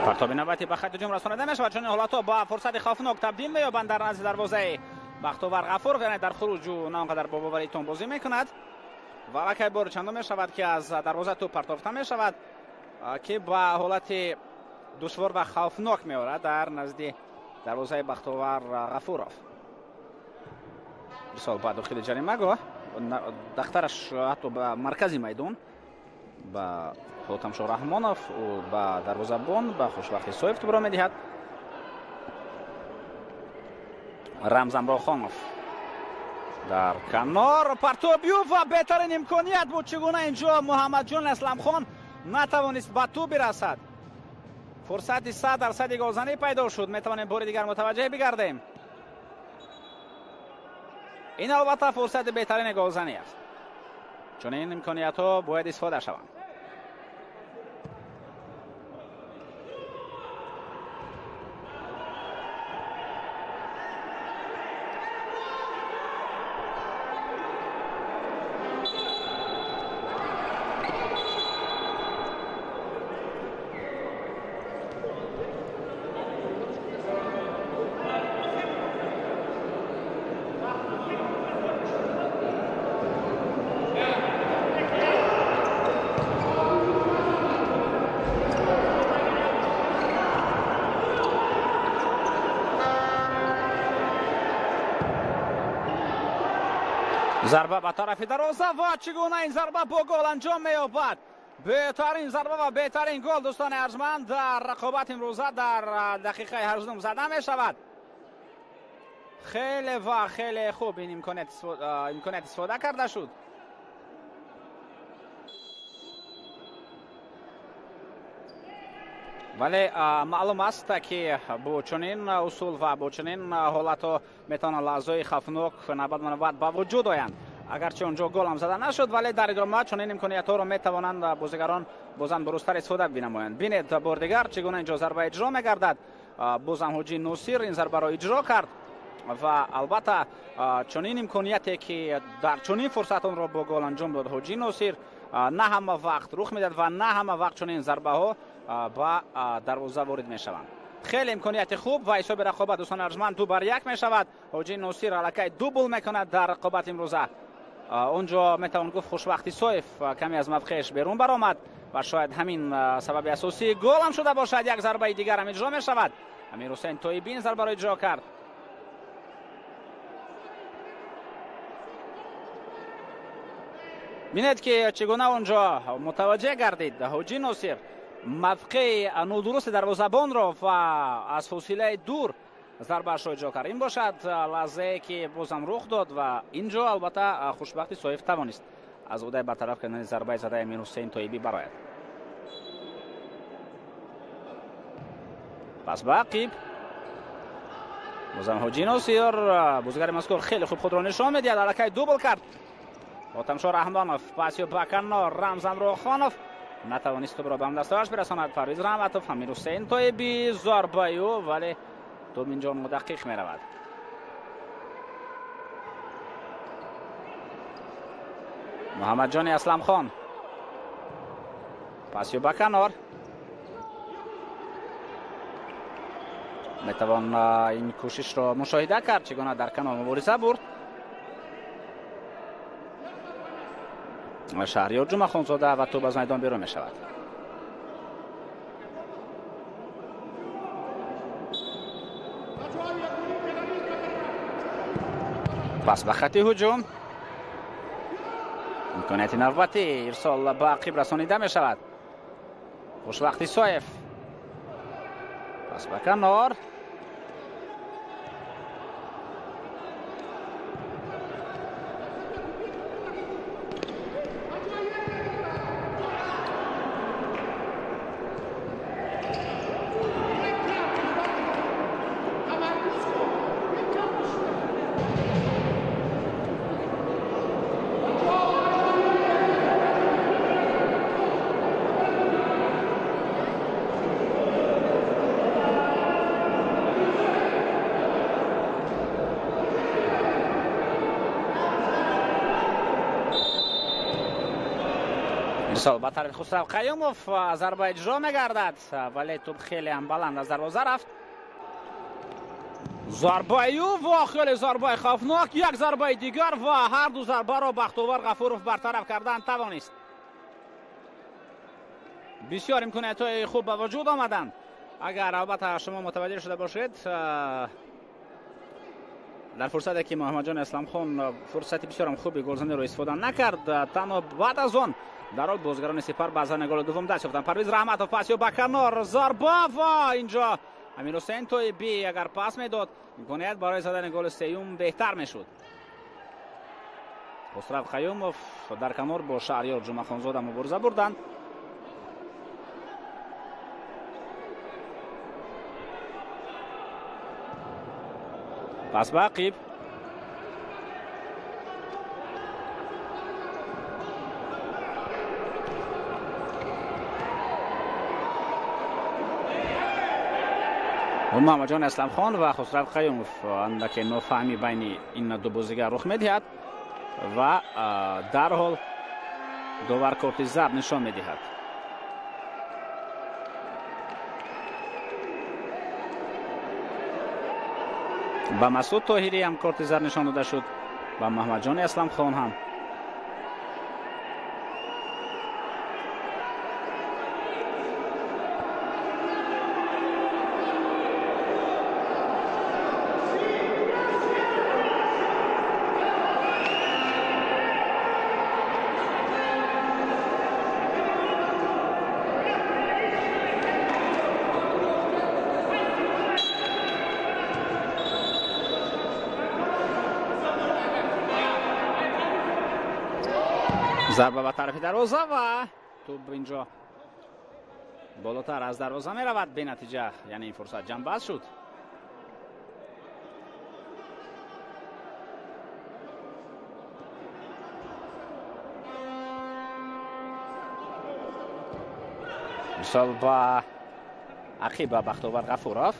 پرتاب نوبتی به خط هجوم رسانیده میشود. چون حالتها با فرصت خوفناک تبدیل می‌یابند در نزد دروازه بختیار غفور. یعنی در خروج او نه آنقدر با باوری تون بازی میکند و وقتی بار چندم میشود که از دروازه توپ پرتافته میشود که با حالت دشوار و خوفناک میآورد در نزد دروازه بختیار غفورов. بسیار بعد داخل جریمه گاه دخترش حتی به مرکزی میدان با تمشا رحمانوف و با دروازه‌بان با خوشبختی سویف توپ را میدهد. رمزان راخانوف در کنار پرتابیو و بهترین امکانیت بود. چگونه اینجا محمد جان اسلام خان نتوانست به توپ برسد. فرصت 100% گلزنی پیدا شد. میتوانیم بار دیگر متوجه بگردیم. این البته فرصت بهترین گلزنی است. چون این امکانیت ها باید استفاده شوند. ضربه به طرف دروازه و چگونه این ضربه با گل انجام می‌یابد. بهترین ضربه و بهترین گل دوستان ارجمند در رقابت امروزه در دقیقه 18 زده می‌شود. خیلی و خیلی خوب این امکانیت استفاده کرده شد. ولی معلوم است که با چنین اصول و با چنین حالت میتونه لحظه‌های خوفناک نوبت به وجود آیند. اگرچه اونجا گل هم زده نشد ولی در ادامه چنین امکانیت‌ها را میتوانند بازیگران بازم درست‌تر استفاده بنمایند. ببینید بار دیگر چگونه اینجا ضربه اجرا می‌گردد. بازم حاجی نوسیر این ضربه را اجرا کرد و البته چنین امکانیتی که در چنین فرصت را با گل انجام داد حاجی نوسیر نه همه وقت رخ میداد و نه همه وقت چنین ضربه ها با دروازه وارد میشوند. خیلی امکانیت خوب و حساب رقابت دوستان ارجمند 2-1 میشود. حاجی نوسیر الکی دوبل میکند در رقابت امروزه. اونجا میتوان گفت خوشبختی سویف کمی از موقعش بیرون برآمد و شاید همین سبب اساسی گل هم شده باشد. یک ضربه دیگر هم اجرا میشود. امیر حسین طیبی این ضربه را اجرا کرد. بینید که چگونه اونجا متوجه گردید حاجی نوسیر موقع نادرست دروازه‌بان را و از فاصله دور ضربه‌اش را اجرا کرد. این باشد لحظه که بازم رخ داد و اینجا البته خوشبختی سویف توانست از عهده برطرف کردن ضربه زده امیر حسین طیبی برآید. پس به عقب بازم حاجی نوسیر بازیگر مذکور خیلی خوب خود را نشان می‌دهد. الکی دوبل کرد. تمشا رحمانوف پاسی به کنار رمزان راخانوف نتوانست توپ را به دستش برساند. پرویز رحمتوف امیر حسین طیبی ضربه ولی توپ اینجا مدقق می رود. محمد جان اسلام خان پاسی به کنار میتوان این کوشش را مشاهده کرد چگونه در کنار مبارزه برد. شهریار جمعه خانزاده و توپ از میدان بیرون می شود. پس به خط هجوم امکانیت نوبتی ارسال به عقب رسانیده می شود. خوشوقتی سایف پس به کنار با طرف خسرو قیوموف ضربه اجرا میگردد ولی توپ خیلی هم بلند از دروازه رفت. ضربه ایوب و خیلی ضربه خوفناک، یک ضربه دیگر و هر دو ضربه را بختیار غفورов برطرف کردن توانست. بسیار امکانیت‌های خوب به وجود آمدند. اگر البته شما متوجه شده باشید در فرصتی که محمد جان اسلام خان فرصت بسیار خوبی گلزنی رو استفاده نکرد، تنها بعد از آن در حال بازیگران سپر بازن گل دوم دست یافتند. پرویز رحمتov پاس به کنار ضربه و اینجا امیر حسین طیبی اگر پاس میداد امکانیت برای زدن گل سوم بهتر میشد. خسرو قیوموف در کنار با شهریار جمعه خانزاده مبارزه بردند. پس به عقب محمد جان اسلام خان و خسرو قیوموف اندک نافهمی بین این دو بازیگر رخ میدهد و در حال داور کارت زرد نشان میدهد. با مسعود طاهری هم کارت زرد نشان داده شد و محمد جان اسلام خان هم. ضربه به طرف دروازه و توپ اینجا بالاتر از دروازه می رود. به نتیجه یعنی این فرصت جنباز شد. مثال با عقیب بختیار غفورov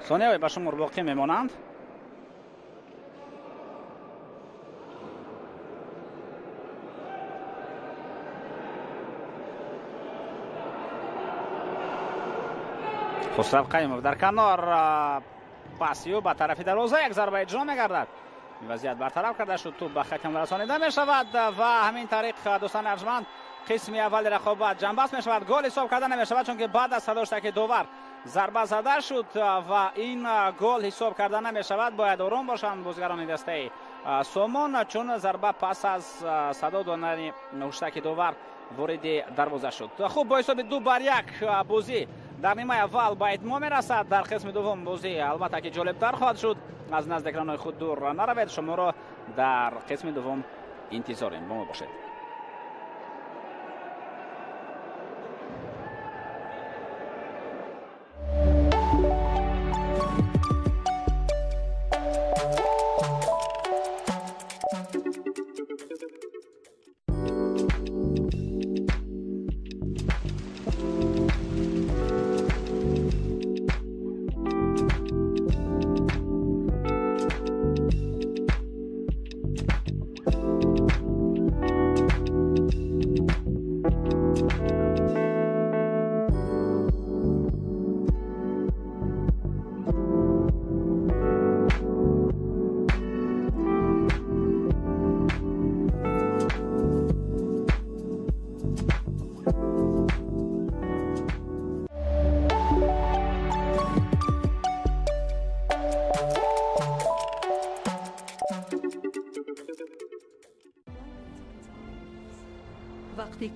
ثانیه به شمار باقی میمانند. خسرو قیوموف در کنار پاسیو به طرف دروازه یک ضربه اجرا میگردد. این وضعیت برطرف کرده شد. توپ به حکم رسانیده می شود و همین طریق دوستان ارجمند قسمی اول رقابت جنبست می شود. گل حساب کرده نمی شود چون که بعد از صدا شد که داور ضربه زده شد و این گل حساب کرده نمی شود. باید آرام باشند بازیگران دسته سومون چون ضربه پس از صدا دادن نوشته داور وارد دروازه شد. خوب با حساب 2-1 بازی در نیمه اول به اتمام میرسد. در قسم دوم بازی البته که جالبتر خواهد شد. از نزد اکران‌های خود دور نروید. شما را در قسم دوم انتظاریم. با ما باشید.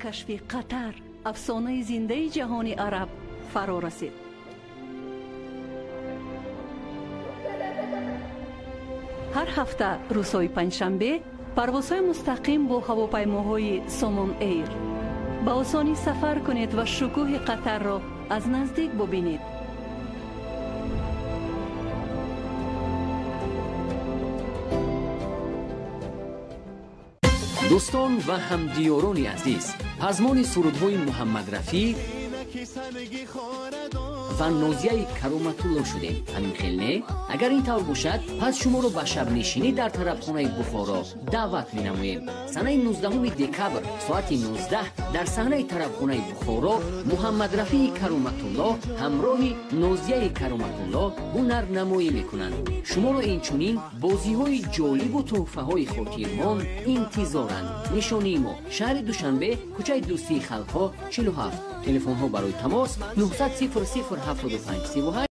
کشف قطر افسانه زنده جهان عرب فرا رسید. هر هفته روزهای پنجشنبه پروازهای مستقیم با هواپیماهای سومون ایر. با آسانی سفر کنید و شکوه قطر را از نزدیک ببینید. دوستان و همدیاران عزیز، پزمان سرودهای محمد رفیع و نازیه کرامت‌الله شدیم. همین خیل نه؟ اگر این طور باشد پس شما رو به شب نشینی در طرفخانه بخارا دعوت می‌نماییم. سنه 19 دکبر ساعت 19 در صحنه طرفخانه بخارا محمد رفیع کرامت‌الله همراه نازیه کرامت‌الله هنرنمایی میکنند. شما رو اینچنین بازی‌های جالب و تحفه‌های خاطرمان انتظارند. نشانی ما شهر دوشنبه، کوچه دوستی خلق‌ها 47. تلفن ها برای تماس 900 007538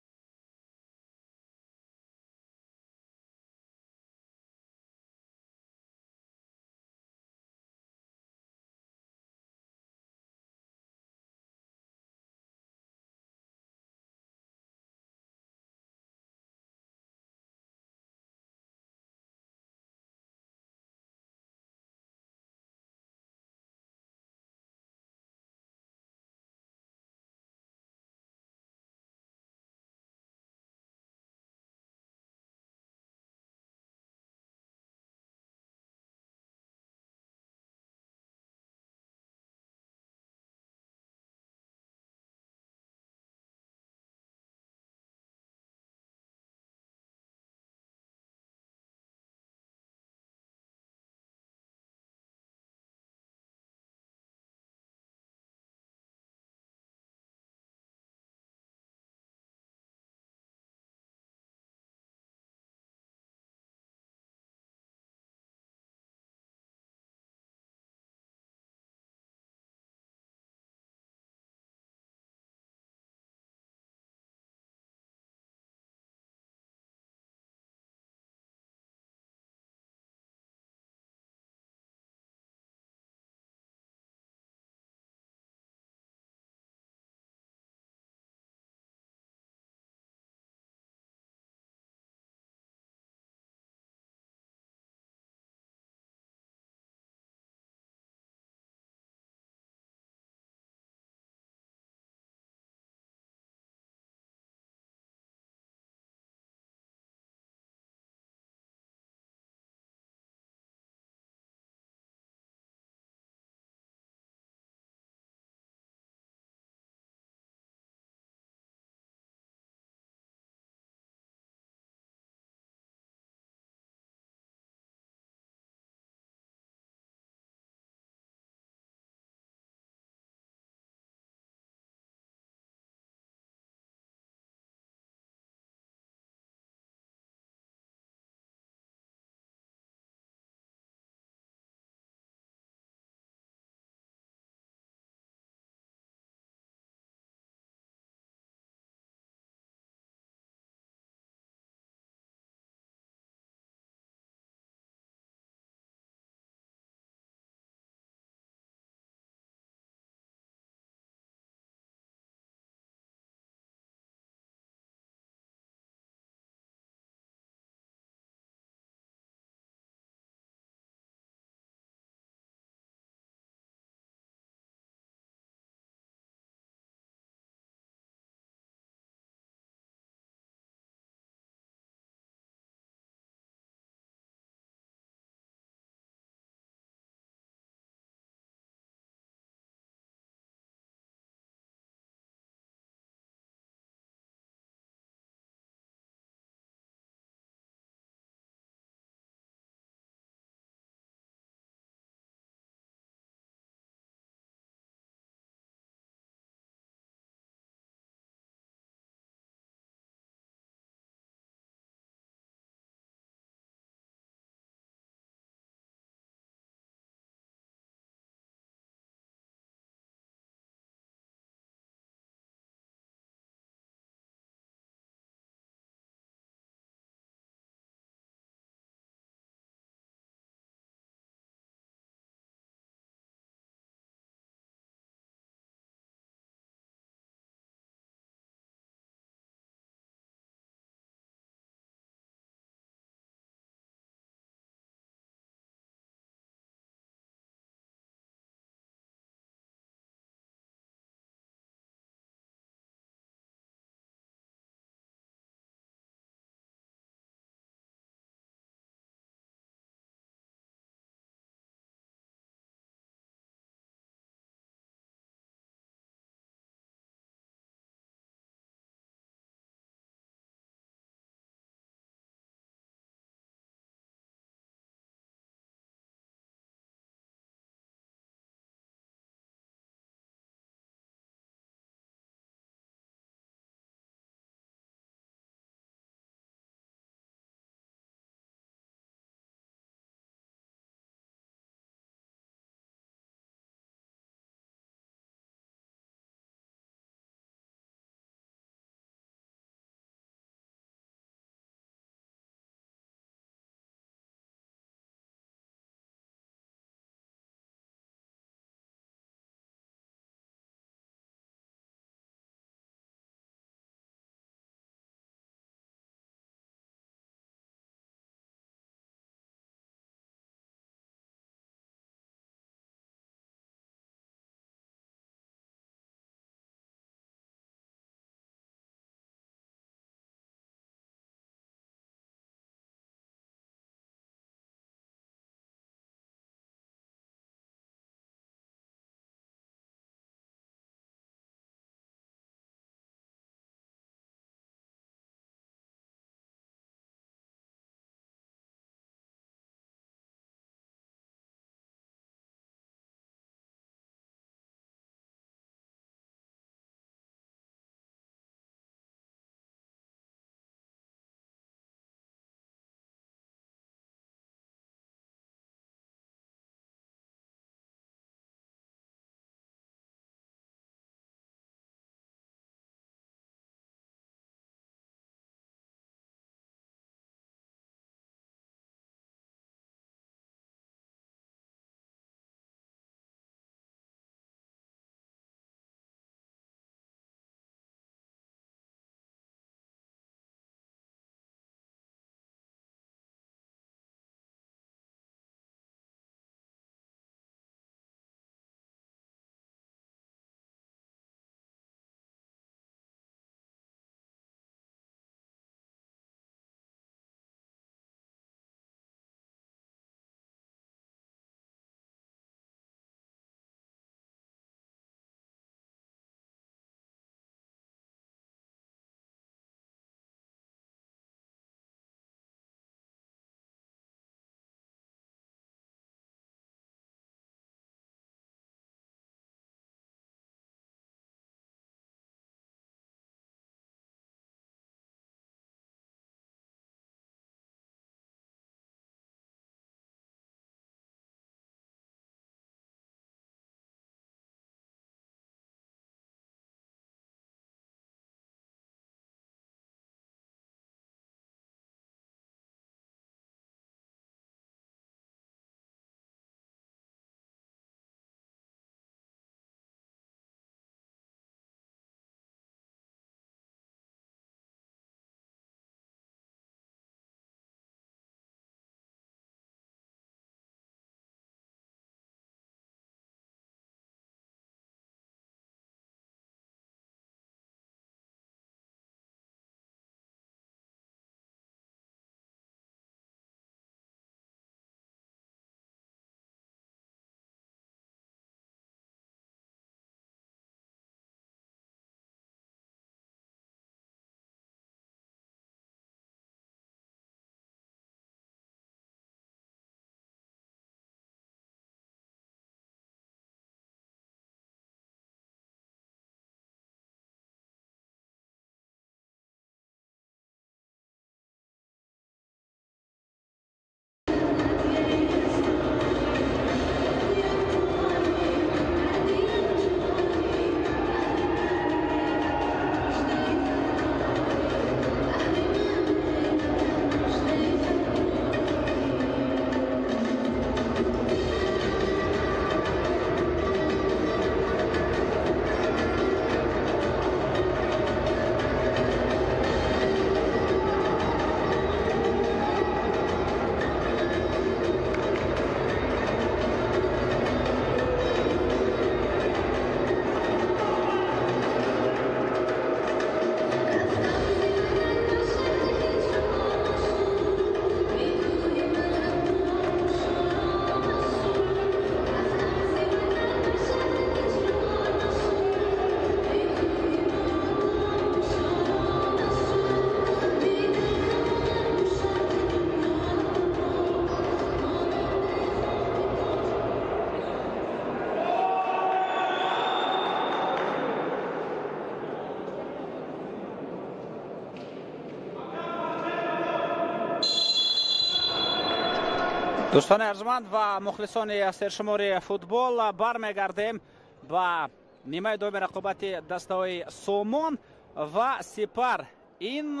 دوستان ارجمند و مخلصان سرشماری فوتبال، برمیگردیم با نیمه دوم رقابت دسته‌های سومون و سپر. این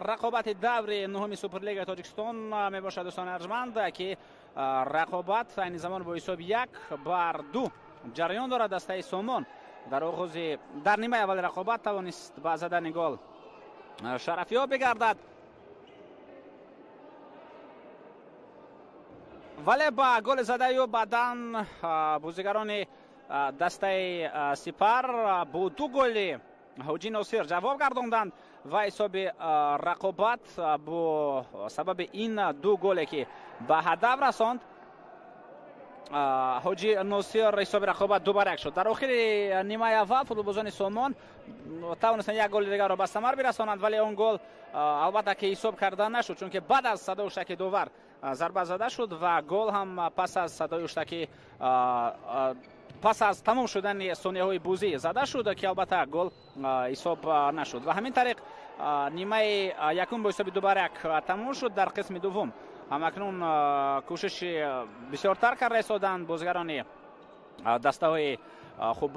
رقابت دور نهم سوپرلیگ تاجیکستان می باشد دوستان ارجمند که رقابت این زمان با حساب 1-2 جریان دارد. دسته سومون در نیمه اول رقابت توانست با زدن گل شرفیاب بگردد، ولی با گل زده و بعدن بازیگران دسته سپر با 2 گل حاجی ناصر جواب گرداندند و حساب رقابت با سبب این 2 گلی که به هدف رساند حاجی ناصر حساب رقابت 2-1 شد. در آخر نیمه اول فوتبالبازان سومون توانستند 1 گل دیگر را به ثمر برسانند، ولی اون گل البته که حساب کرده نشد، چون که بعد از صدای اشتکی دوور ضربه زده شد و گل هم پس از صدای اشتکی پس از تمام شدن ثانیه های بازی زده شد که البته گل حساب نشد و همین طریق نیمه یکم با حساب 2-1 تمام شد. در قسم دوم همکنون کوشش بسیارتر کرده ایستادند بازیگران دسته های خوب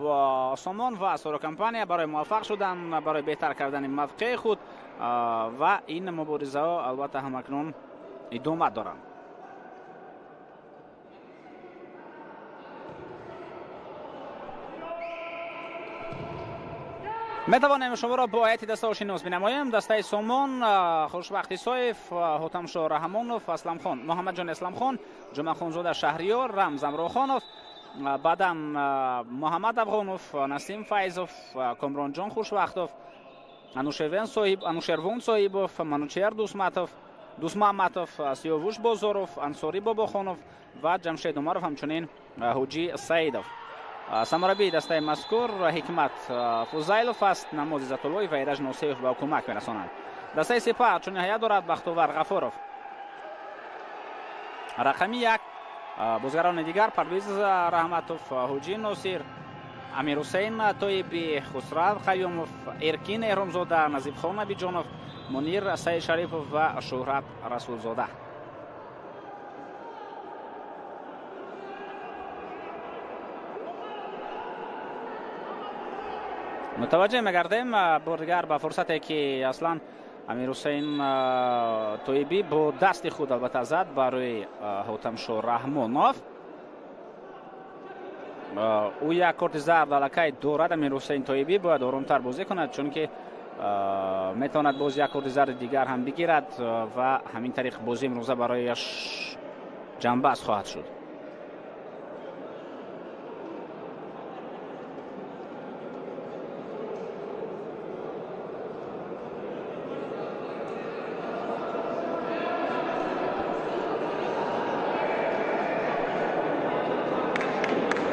سومون و سورو کمپانیا برای موفق شدن برای بهتر کردن موقع خود و این مبارزه ها البته همکنون ادامه دارند. می توانیم شما را با هیئت دسته آشناس بنماییم. دسته سومون خوشبختی صایف، حاتمشاه رحمانوف، اسلم خان، محمد جان اسلم خان، جمعه خانزاده شهریار، رمز امروخانوف، بعدا محمد افغانوف، نسیم فیضوف، کامران جان خوشبختوف، انوشروان صاحبوف، منوچهر دوست محمدوف، سیاوش بازاروف، انصاری باباخانوف و جمشید عمرов همچنین حاجی سعیدوف. سمربی دسته مذکور حکمت فوزایلوف است، نماز عزت الله و ایرج نوسیف به کمک میرسانند. دسته سپر چون هیئت دارد بختیار غفورов. رقمی 1 بازیگران دیگر پرویز رحمتوف، حاجی ناصر، امیر حسین طیبی، خسرو خیوموف، ارکین احرامزاده، نظیف خان نبیجانوف، منیر سید شریفوف و شهرت رسولزاده. متوجه می‌گردیم بردگر به فرصتی که اصلا امیر حسین طیبی با دست خود البته زد برای حاتمشاه رحمانوف. او یک کارت زرد علاقه دارد. امیر حسین طیبی باید آرامتر بازی کند، چون که میتواند باز یک کارت زرد دیگر هم بگیرد و همین طریق بازی امروزه برایش جنبش خواهد شد.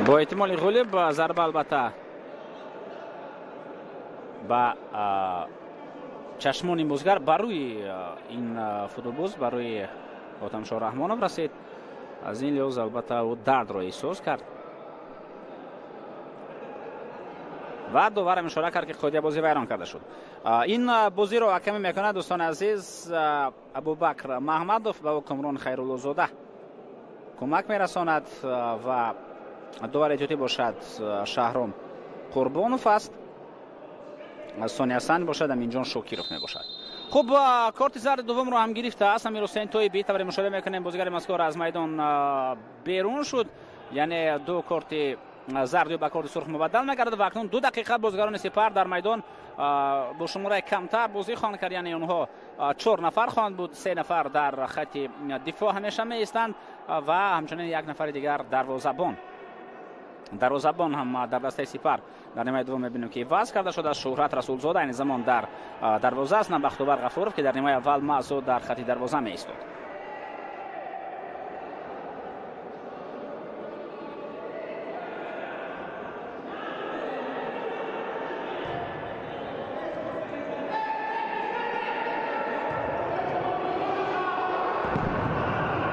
با احتمال غالب ضربه البته با چشمان بازیگر بروی این فوتبالباز برای حاتمشاه رحمانوف رسید. از این لحاظ البته او درد را احساس کرد و دوباره اشاره کرد که خودی بازی ویران کرده شد. این بازی را حکم میکند دوستان عزیز ابوبکر محمدوف و کامران خیرالله زاده کمک میرساند و دوباره احتیاطی باشد شهرام قربانوف است، ثانی حسن باشد، امینجان شاکیروف می باشد. خب کارت زرد دوم رو هم گرفته است امیر حسین طیبی. طبعا مشاهده میکنیم بازیگر مذکور از میدان بیرون شد، یعنی 2 کارت زرد به کارت سرخ مبدل میگردد و اکنون 2 دقیقه بازیگران سپر در میدان با شماره کمتر بازی خواهند کرد، یعنی اونها 4 نفر خواهند بود، 3 نفر در خط دفاع همیشه می ایستند و همچنین 1 نفر دیگر دروازه‌بان هم در دسته سپر در نیمه دوم می‌بینیم که عوض کرده شده. شهرت رسولزاده این زمان در دروازه است، نه بختیار غفورov که در نیمه اول معزود در خط دروازه می ایستاد.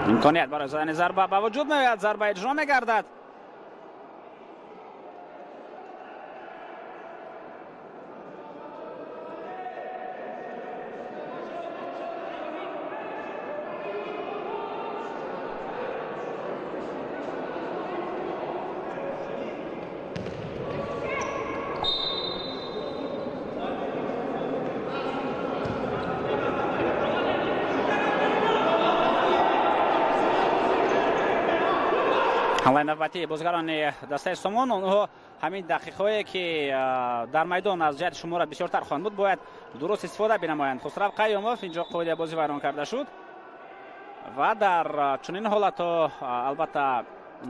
امکانیت برای زدن ضربه به وجود میاد، ضربه اجرا میگردد. حمله نوبتی بازیگران دسته سومون اونها همین دقیقه‌ای که در میدان از جهت شماره بسیارتر خواهند بود باید درست استفاده بنمایند. خسرو قیوموف اینجا قاعده بازی ویران کرده شد و در چنین حالت البته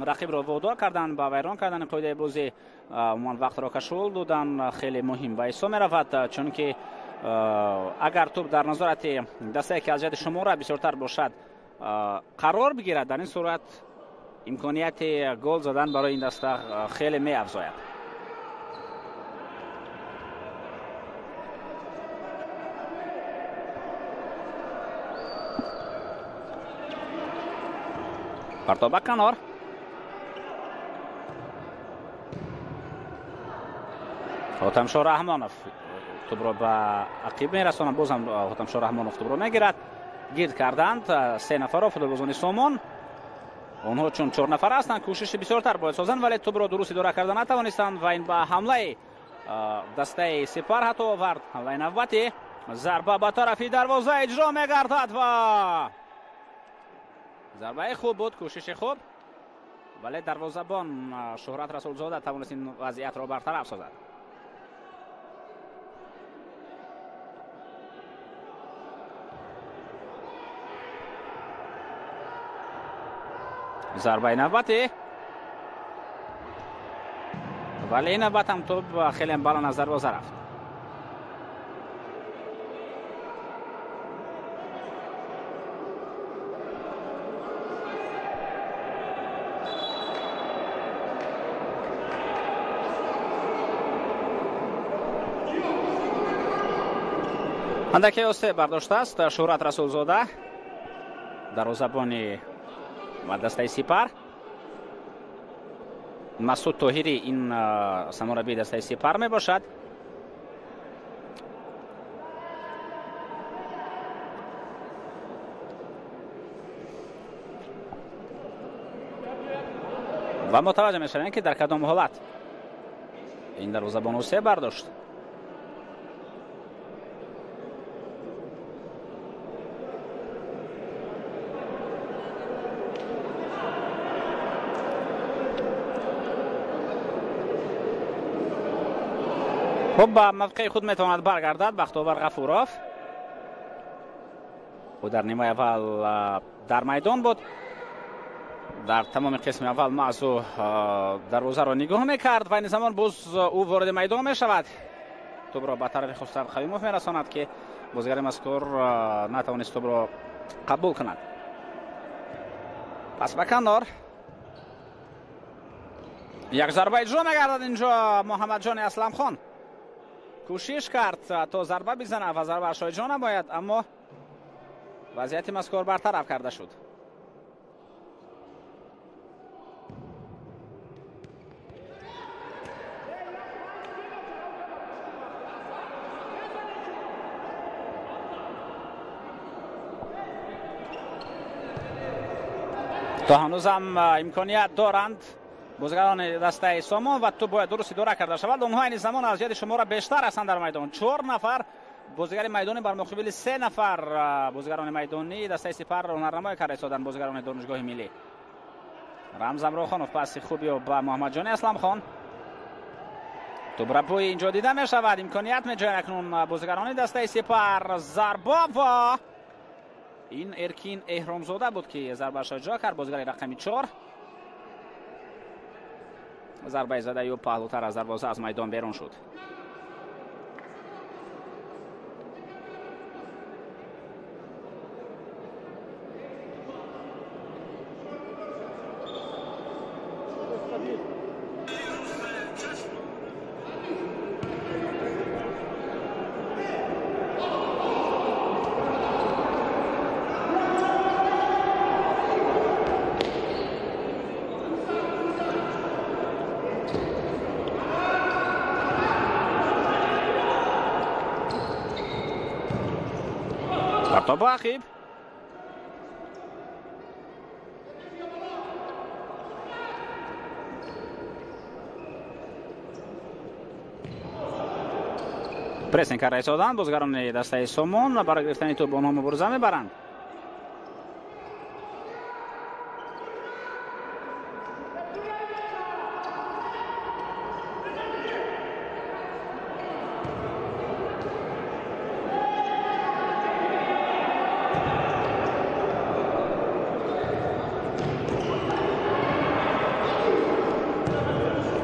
رقیب را وادار کردن با ویران کردن قاعده بازی من وقت را کشول دادن خیلی مهم به حساب می‌رود، چون که اگر توپ در نظارت دسته که از جهت شماره بسیارتر باشد قرار بگیرد، در این صورت امکانیت گل زدن برای این دسته خیلی می افزاید. پرتاب کنار حاتمشاه رحمانوف توپ را به عقب میرساند. بازم حاتمشاه رحمانوف توپ را میگیرد. گیر کردند سه نفر فوتبالبازان سومون. اونها چون 4 نفر هستند کوشش بسیارتر باید سازند ولی توپ را درست اداره کردن نتوانستند و این به حمله دسته سپر حتی آورد. حمله نوبتی ضربه به طرف دروازه اجرا میگردد و ضربه خوب بود، کوشش خوب، ولی دروازه‌بان شهرت رسولزاده توانست این وضعیت را برطرف سازد. ضربه نوبتی ولی این نوبت هم توپ خیلی بالا از دروازه رفت. اندکی اوسته برداشته است شهرت رسولزاده دروازه‌بان و دسته سپر. مسعود طاهری این سرمربی دسته سپر می باشد. و متوجه می شویم که در کدام حالت این دروازه‌بان اوسته برداشت. خب به موقع خود میتواند برگردد بختیار غفوروف. او در نیمه اول در میدان بود، در تمام قسم اول معزو دروازه را نگاه میکرد و این زمان باز او وارد میدان میشود. توپ را به طرف خسرو قیوموف میرساند که بازیگر مذکور نتوانست توپ را قبول کند. پس به کنار یک ضربه اجرا میگردد. اینجا محمد جان اسلم خان کوشش کرد تا ضربه بزنه و ضربه اش اجرا نباید، اما وضعیت مذکور برطرف کرده شد. تا هنوز هم امکانیت دارند بازیگران دسته سومون و تو باید درست اداره کرده شود. اونها این زمان از جهت شماره بیشتر هستند در میدان. 4 نفر بازیگر میدانی بر مقابل 3 نفر بازیگران میدانی دسته سپر هنرنمای کار ایستادند. بازیگران دانشگاه ملی رمز امروخانوف پاس خوبی و با محمد جان اسلم خان توپ را پوی اینجا دیده می شود. امکانیت می جویند اکنون بازیگران دسته سپر. ضربه و این ارکین احرامزاده بود که ضربه را اجرا کرد. بازیگر رقم 4 ضربه زده یا پهلوتر از دروازه از میدان بیرون شد. خطاب عقیب پرسینگ کار ایستادند بازیگران دسته سومون برای گرفتن توپ آنها مبارزه میبرند.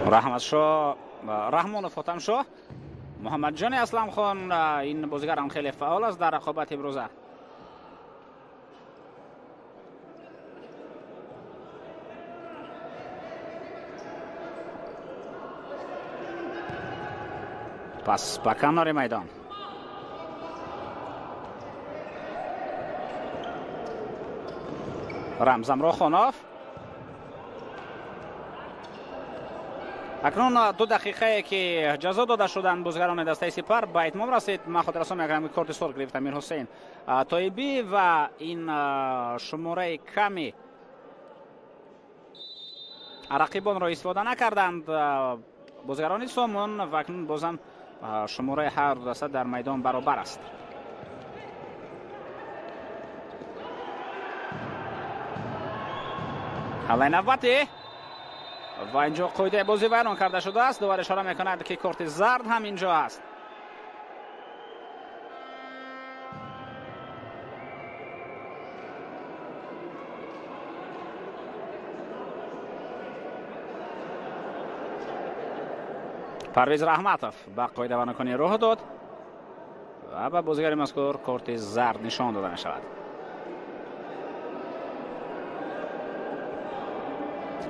رحمانов Хотамшо محمدجان اسلمخان این بازیگر هم خیلی فعال است در رقابت امروزه. پس به کنار میدان رمزم راخانوف. اکنون 2 دقیقه که جزا داده شدند بازیگران دسته سپر به اتمام رسید. ما خاطر رسام یک کارت سرخ گرفت امیر حسین طایبی و این شماره کمی رقیبان را استفاده نکردند بازیگران سامون و اکنون بازم شماره هر دسته در میدان برابر است. حالا نوبتی و اینجا قاعده بازی بیان کرده شده است. دوباره اشاره میکند که کارت زرد هم اینجا است. پرویز رحمتوف با قاعده بانکنی راه داد و به بازیگر مذکور کارت زرد نشان داده می شود.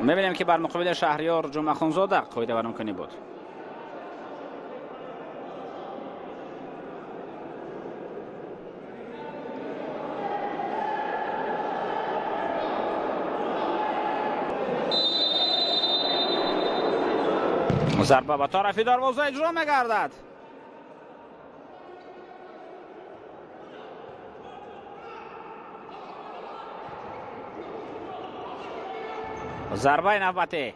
می‌بینیم که بر مقابل شهریار جمعه خانزاده قاعده بانکنی بود. ضربه به طرف دروازه اجرا می‌گردد. ضربه نوبتی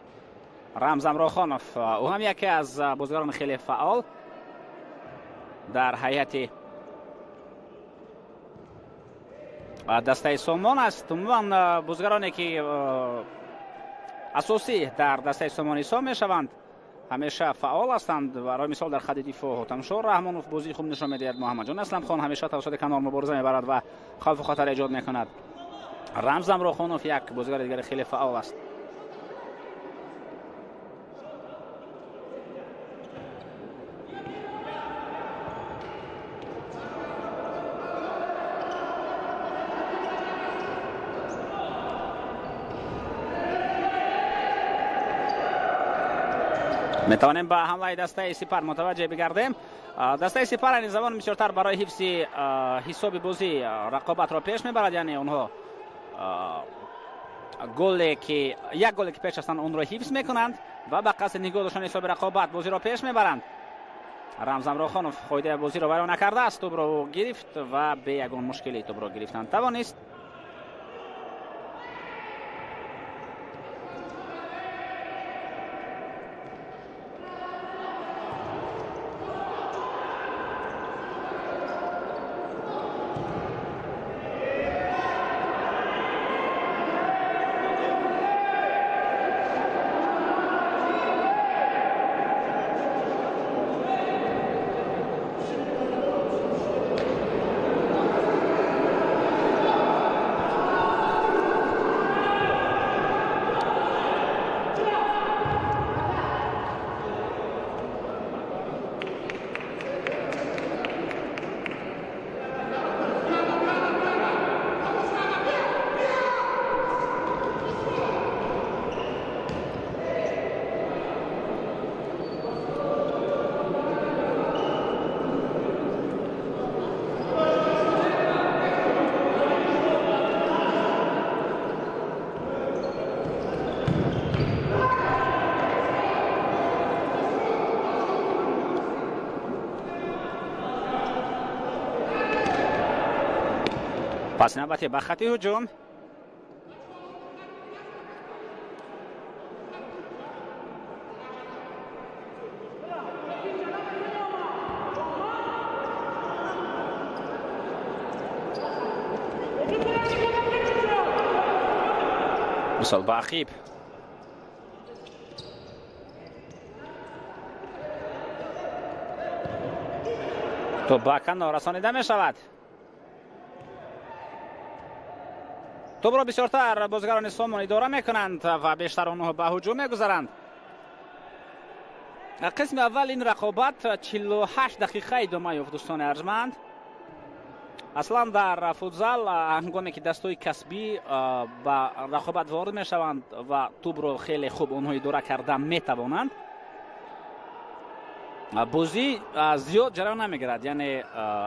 رمزم راخانوف او هم یکی از بازیگران خیلی فعال در هیئت دسته سامان است. عموما بازیگرانی که اساسی در دسته سامان حساب میشوند همیشه فعال هستند. برای مثال در خط دفاع هتمشور رحمانوف بازی خوب نشان میدهد. محمدجان اسلمخان همیشه توسط کنار مبارزه میبرد و خوف و خطر ایجاد میکند. رمزم راخانوف یک بازیگر دیگر خیلی فعال است. میتوانیم به حمله دسته سپر متوجه بگردیم. دسته سپر این زمان بسیارتر برای حفظ حساب بازی رقابت را پیش میبرد، یعنی اونها یک گلی که پیش هستند اون را حفظ میکنند و به قصد نگاه داشتن حساب رقابت بازی را پیش میبرند. رمزم راخانوف قاعده بازی را بیان نکرده است، توپ را گرفت و به یگان مشکلی توپ را گرفتن توانست. پس نوبتی به خط هجوم. وصل به عقیب. تو به کنار رسانیده می شود. توپ را بسیارتر بازیگران سامان اداره میکنند و بیشتر آنها به هجوم میگذارند. قسم اول این رقابت 48 دقیقه ادامه یافت دوستان ارجمند. اصلا در فوتزال هنگامی که دستای کسبی با رقابت وارد میشوند و توپ رو خیلی خوب اونها اداره کرده میتوانند، بازی زیاد جریان نمیگیرد. یعنی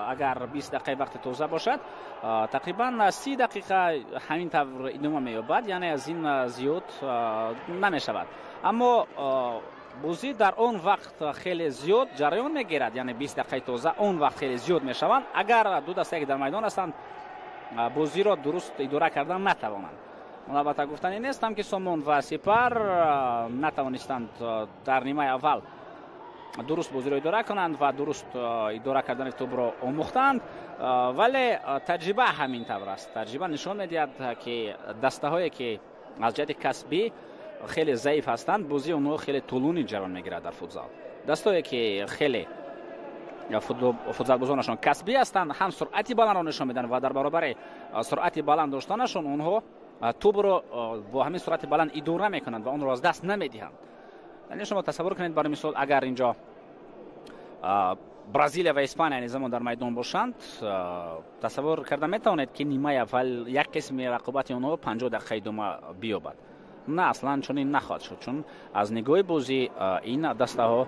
اگر 20 دقیقه وقت توزیع باشد تقریبا 30 دقیقه همین طور ادامه مییابد، یعنی از این زیاد نمیشود. اما بازی در اون وقت خیلی زیاد جریان میگیرد، یعنی 20 دقیقه توزیع اون وقت خیلی زیاد میشوند. اگر دو دسته که در میدان هستند بازی را درست اداره کردن نتوانند. البته گفتنی نیستم که سومون و سپر نتوانستند در نیمه اول درست بازی را اداره کنند و درست اداره کردن توپ را آموختند، ولی تجربه همین طور است. تجربه نشان میدهد که دسته هایی که از جهت کسبی خیلی ضعیف هستند بازی اونها خیلی طولانی جریان میگیرد. در فوتزال دستایی که خیلی فوتزال بازانشون کسبی هستند هم سرعتی بلند را نشان میدن و در برابر سرعتی بلند داشتنشون اونها توپ را با همین سرعت بلند اداره میکنند و اون را از دست نمیدهند. یعنی شما تصور کنید برای مثال اگر اینجا برزیل و اسپانیا این زمان در میدان باشند، تصور کرده میتوانید که نیمه اول یک قسم رقابت اونها 50 دقیقه ادامه بیابد. نه، اصلا چنین نخواهد شد، چون از نگاه بازی این دسته ها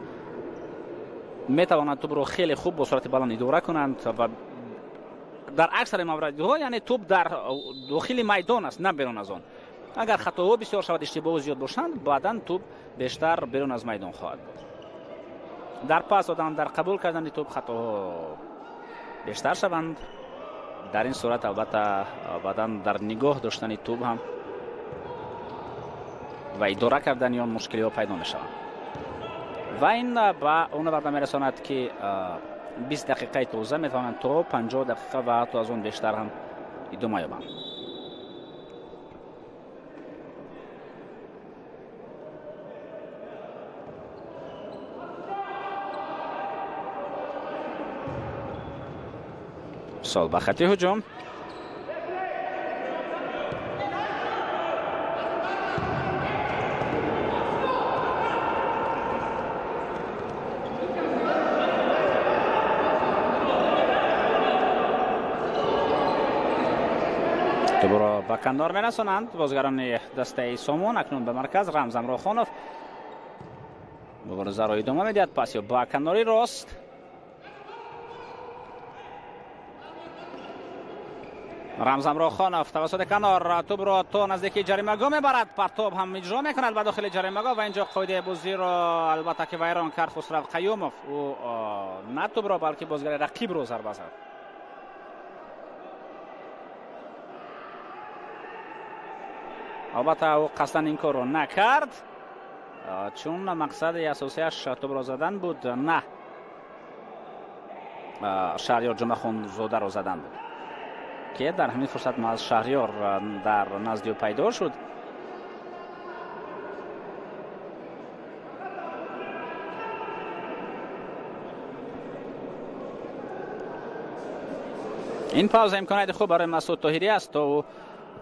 میتوانند توپ را خیلی خوب با سرعت بلند اداره کنند و در اکثر موارد یعنی توپ در داخل میدان است نه بیرون از آن. اگر خطاها بسیار شود، اشتباه زیاد باشند، بعداً توپ بیشتر بیرون از میدان خواهد بود. در پاس دادن، در قبول کردن توپ خطاها بیشتر شوند. در این صورت البته بعداً در نگاه داشتن توپ هم و اداره کردن آن مشکلی ها پیدا می شوند و این با اون برده می رساند که 20 دقیقه توزیع می توانند تا 50 دقیقه و حتی از اون بیشتر هم ادامه یابند. سال به خط هجوم دوباره به کندار میرسانند بازیگران دسته سومون. اکنون به مرکز رمزم راخانوف مبارزه را ادامه میدهد. پس با کنداری راست رمزم راخانوف توسط کنار توپ را تا نزدیکی جریمه گاه میبرد. پرتاب هم اجرا میکند به داخل جریمه گاه و اینجا قاعده بازی را البته که ویران کرد خسرو قیوموف. او نه توپ را بلکه بازیگر رقیب را ضربه زد. البته او قصدا این کار را نکرد، چون مقصد اساسیش توپ را زدن بود، نه شهریار جمعه خان زاده را زدن بود که در همین فرصت ما از شهریار در نزدی پیدا شد. این پاوز امکانات خوب برای مسعود طاهری است تا او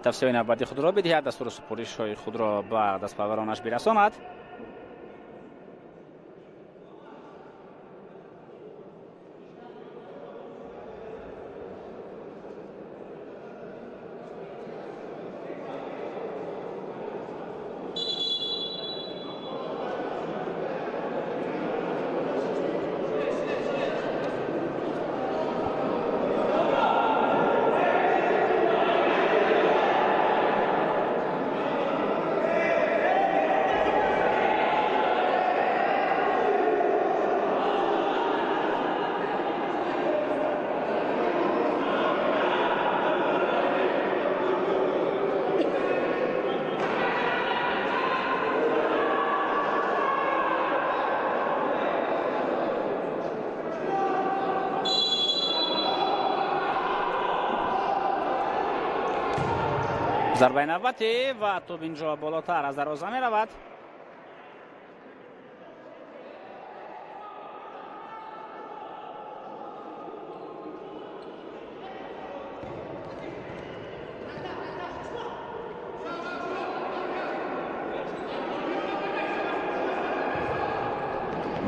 تفسیر نوبتی خود را بدهد، دستور سپارش های خود را به دستاوردانش برساند. ضربه نوبتی و توپ اینجا بالاتر از دروازه می رود.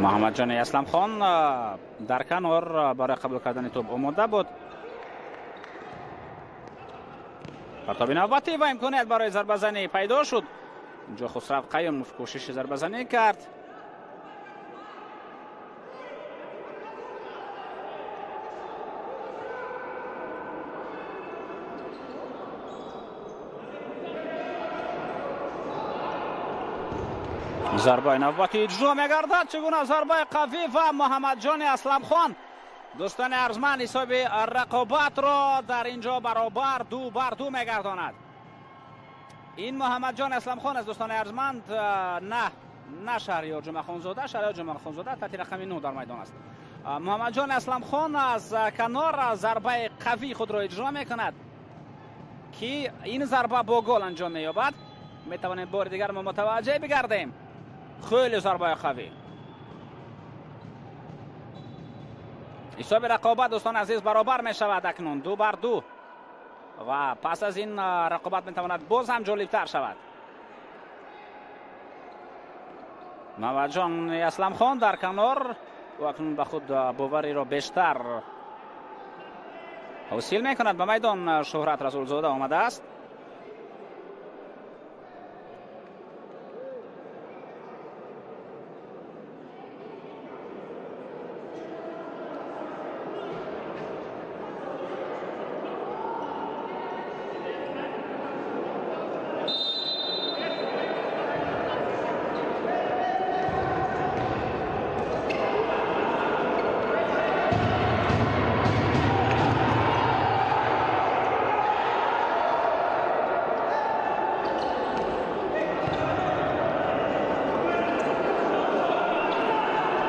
محمد جان اسلام خان در کنار برای قبول کردن توپ آماده بود. پرتاب نوبتی و امکانیت برای ضربه زنی پیدا شد. اینجا خسرو قیوم کوشش ضربه زنی کرد. ضربه نوبتی اجرا می‌گردد. چگونه ضربه قوی و محمد جان اسلام خان دوستان ارجمند حساب رقابت را در اینجا برابر 2-2 می‌گرداند. این محمد جان اسلام خان از دوستان ارجمند نه شهریار جمعه خانزاده، شهریار جمعه خانزاده تحت رقم 9 در میدان است. محمد جان اسلام خان از کنار ضربه قوی خود را اجرا می‌کند که این ضربه با گل انجام می‌یابد. می‌توانیم بار دیگر ما متوجه بگردیم. خیلی ضربه قوی. حساب رقابت دوستان عزیز برابر می شود اکنون 2-2 و پس از این رقابت می تواند باز هم جالبتر شود. محمد جان اسلام خان در کنار و اکنون به خود باوری را بیشتر حاصل می کند. به میدان شهرت رسول زاده آمده است.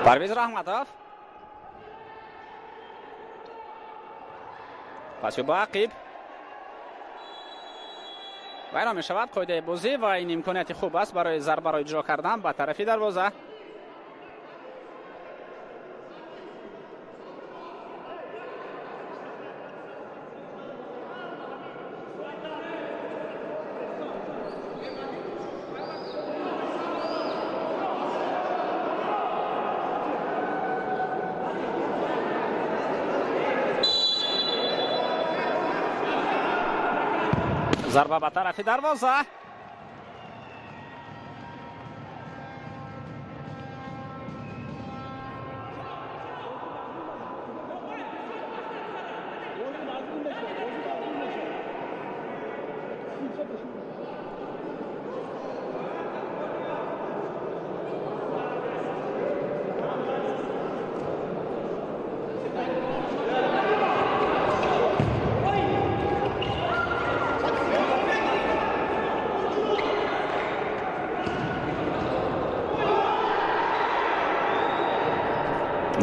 پرویز رحمتوف پس با عقیب و اینا می شود قاعده بازی و این امکانیت خوب است برای ضربه را اجرا کردن به طرفی دروازه. ضربه به طرف دروازه.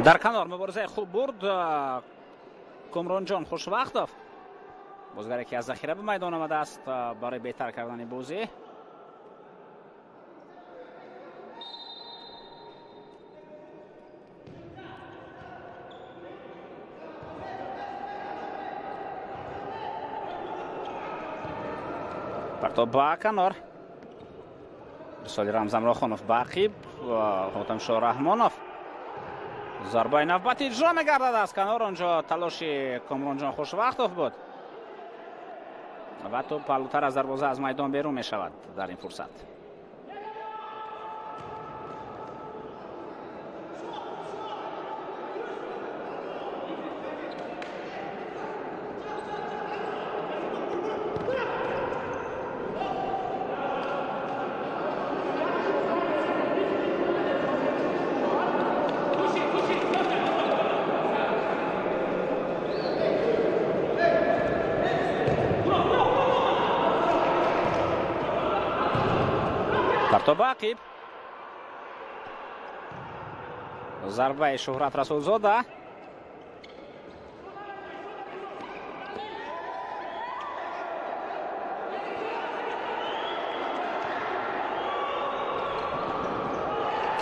در کنار مبارزه خوب برد کامران جان خوشوقتوف، بازیگری که از ذخیره به میدان آمده است برای بهتر کردن بازی. پرتاب با کنار رسالی رمزم راخانوف باقیب و حاتم شاه رحمانوف. ضربه نوبتی اجرا می‌گردد از کنار. آنجا تلاش کامران جان خوشوقتوف بود و توپ بالاتر از دروازه از میدان بیرون می‌شود در این فرصت. پرتاب عقیب، ضربه شهرت رسول زاده.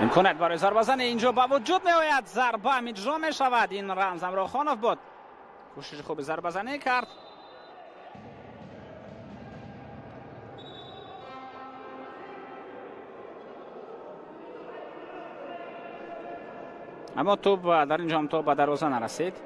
امکانیت برای ضربه زنی اینجا با وجود می آید. ضربه اجرا می شود. این رمزم راخانوف بود، کوشش خوب ضربه زنی کرد. اما توپ در اینجا هم توپ به دروازه نرسید.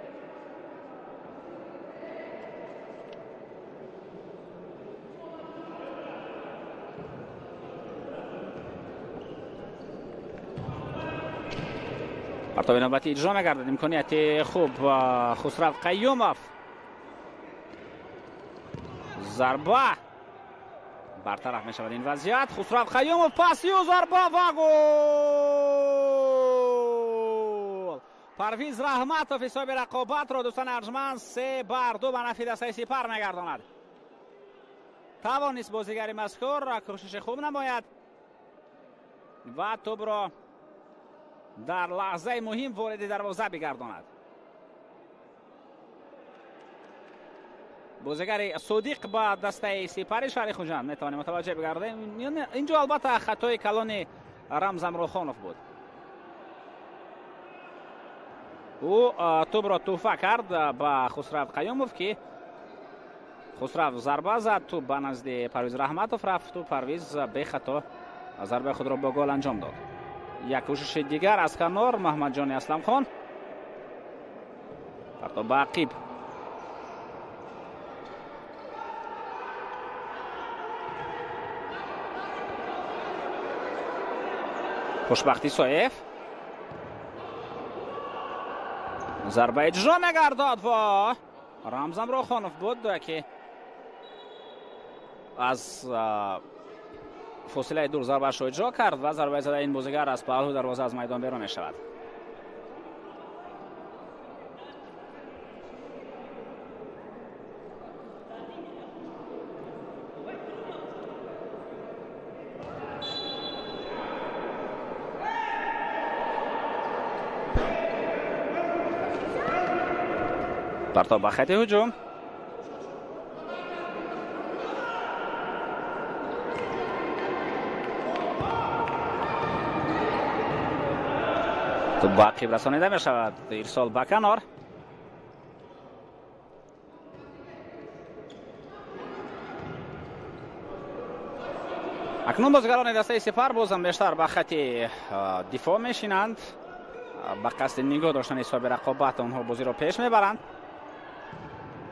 پرتاب نوبتی اجرا می‌گردد. امکانیت خوب خسرو قیوموف. ضربه برطرف می‌شود این وضعیت. خسرو قیوموف پاسی و ضربه و گل. پرویز رحمتوف حساب رقابت را دوستان ارجمند 3-2 به نفع دسته سپر می‌گرداند. توانست بازیگر مذکور کوشش خوب نماید و توپ را در لحظه مهم وارد دروازه بگرداند. بازیگر صدیق با دسته سپر شهر خوجند میتوانیم متوجه بگردیم. اینجا البته خطای کلان رمزم روخانوف بود. او توپ را توفه کرد به خسرو قیوموف که خسرو ضربه زد. توپ به نزد پرویز رحمتوف رفت و پرویز به خطا ضربه خود را با گل انجام داد. یک کوشش دیگر از کنار محمد جان اسلم خان. پرتاب به عقیب. خوشبختی سایف. ضربه اجرا می‌گردد و رمزم روخانوف بود که از فاصله دور ضربه‌اش را اجرا کرد و ضربه زده این بازیگر از پهلو دروازه از میدان بیرون می‌شود. پرتاب به خط هجوم. تو با عقیب رسانیده می شود. ارسال به کنار. اکنون بازیگران دسته سپر بازم بیشتر به خط دفاع می شینند. با قصد نگاه داشتن حساب رقابت آنها بازی را پیش می برند.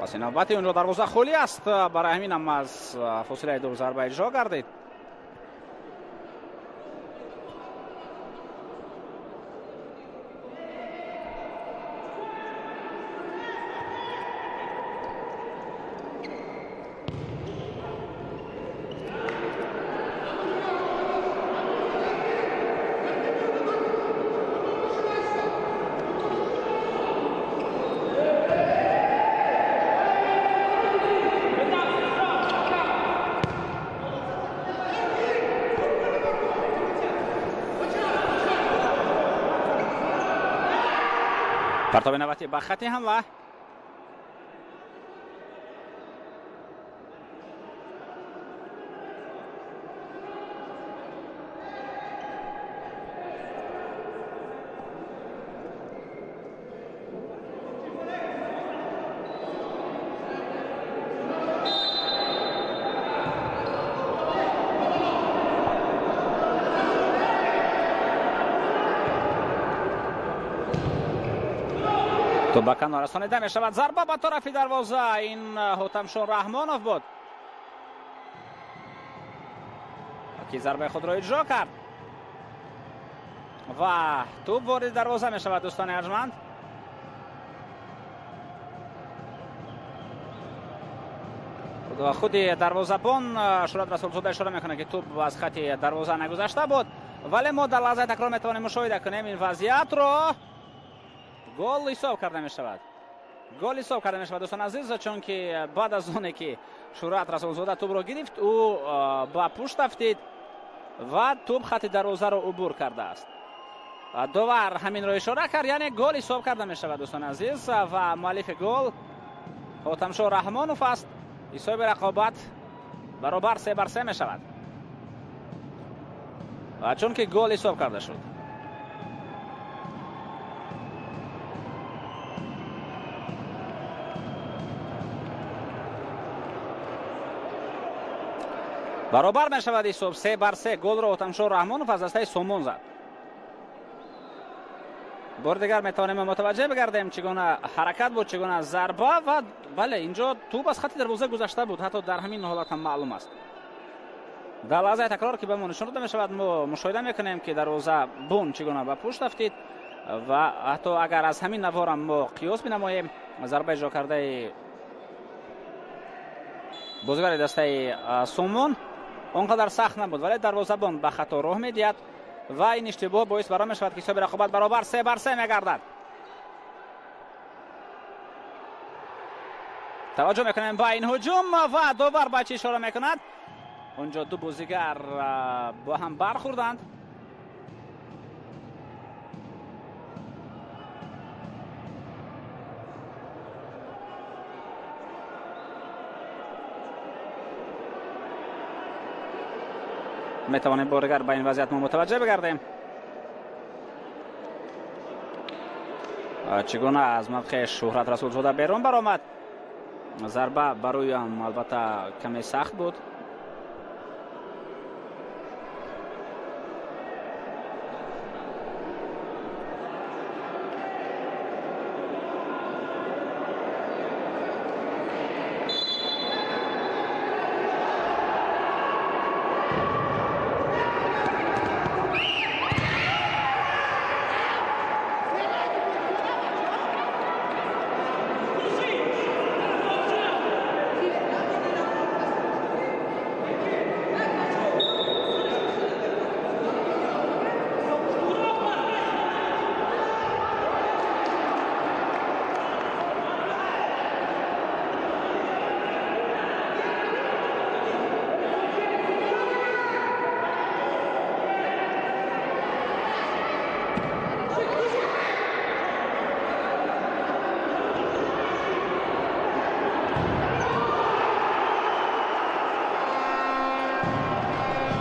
پس نوبتی اونجا دروازه خالی است. برای همین هم از فاصله دور ضربه اجرا گردید. پرتاب نوبتی به خط حمله. تو به کنار رسانیده می شود. ضربه به طرف دروازه. این حاتمشون رحمانوف بود که ضربه خود را اجرا کرد و توپ وارد دروازه می شود. دوستان ارجمند خود دروازه‌بان شورت رسولزاده اشاره میکنه که توپ از خط دروازه نگذشته بود، ولی ما در لحظه تکرار میتوانیم مشاهده کنیم این وضعیت را. گل حساب کرده می شود. گل حساب کرده می شود دوستان عزیز، چون که بعد از اون که شورت رسولزاده توپ را گرفت او با پشت افتید و توپ خط دروازه را عبور کرده است. دوبار همین را اشاره کرد، یعنی گل حساب کرده می شود دوستان عزیز و مؤلف گل حاتمشون رحمانوف است. حساب رقابت برابر 3-3 می شود چون که گل حساب کرده شد. برابر می شود حساب 3-3. گل را حاتمشون رحمانوف از دسته سومون زد. بار دیگر میتوانیم متوجه بگردیم چگونه حرکت بود، چگونه ضربه و بله اینجا توپ از خط دروازه گذشته بود. حتی در همین حالت هم معلوم است. در لحظه تکرار که به ما نشان داده می شود ما مشاهده میکنیم که دروازه بون چگونه به پشت رفتید و حتی اگر از همین نوار ما قیاس بنماییم ضربه اجرا کرده بازیگر دسته سومون اونقدر سخت نبود، ولی دروازه بون به خطا راه میدهد و این اشتباه باعث برای می شود که حساب رقابت برابر 3-3 میگردد. توجه میکنیم با این هجوم و دوبار با چی اشاره میکند. اونجا دو بازیگر با هم برخوردند. میتوانیم بارگر به این وضعیت ما متوجه بگردیم چگونه از موقع شهرت رسول زاده بیرون برآمد. ضربه برای هم البته کمی سخت بود.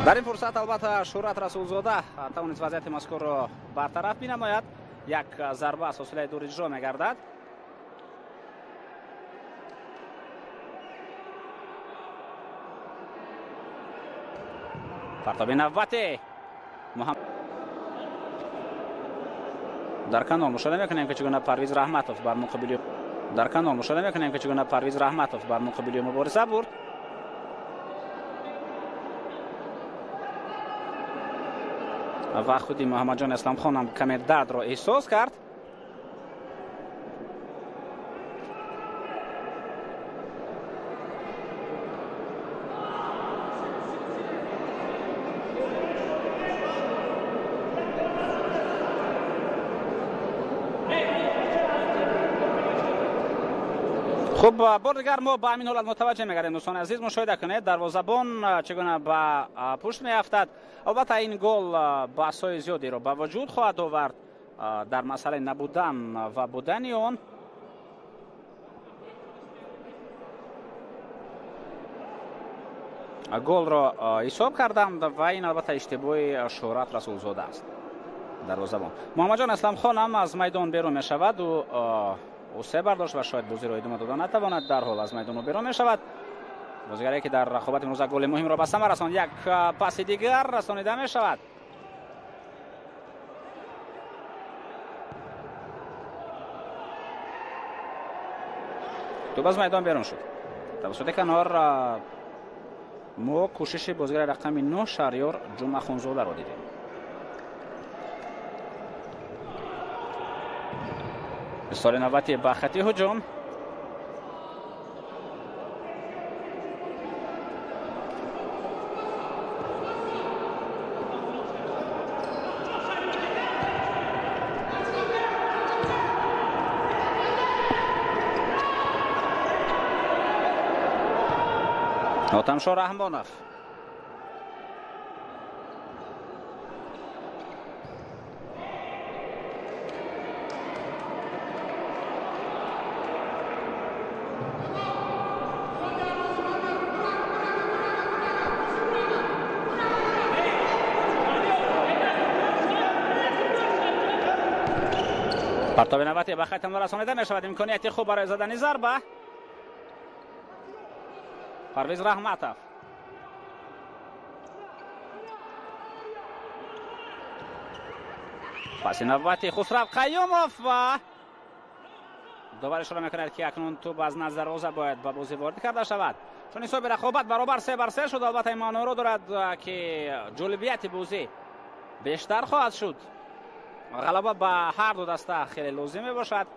در این فرصت البته شهرت رسولزاده توانست وضعیت مذکور را برطرف بنماید. یک ضربه از فاصله دور اجرا می‌گردد. پرتاب نوبتی در کانال مشاهده می‌کنیم که چگونه پرویز رحمتوف بر مقابل مبارزه برد. و خودی محمد جان اسلام خان هم کمی درد را احساس کرد. خب بار دیگر ما به همین حالت متوجه می‌گردیم. دوستان عزیز مشاهده کنید دروازه‌بان چگونه به پشت می‌افتد. البته این گل بحث‌های زیادی را به وجود خواهد آورد در مسئله نبودن و بودن آن. گل را حساب کردند و این البته اشتباه شهرت رسولزاده است. دروازه‌بان محمد جان اسلام خان هم از میدان بیرون می‌شود و او سه برداشت و شاید بازی را ادامه دادن نتواند. در حال از میدان بیرون می شود. بازیگری که در رقابت امروز گل مهم را به ثمر رساند. یک پاس دیگر رسانیده می شود. توپ از میدان بیرون شد. توسط کنار ما کوشش بازیگر رقم 9 شهریار جمعه خونزاده را دیدیم. استار نوبتی به خطی هجوم. آتمشا رحمانوف پرتاب نوبتی به خط حمله رسانیده می شود. امکانیت خوب برای زدن ضربه. پرویز رحمتوف پس نوبتی خسرو قیوموف و داور اشاره میکند که اکنون توپ از نزد دروازه باید به بازی وارد کرده شود، چون حساب رقابت برابر 3-3 شد. البته این معنی را دارد که جالبیت بازی بیشتر خواهد شد. غلبه به هر دو دسته خیلی لازم باشد.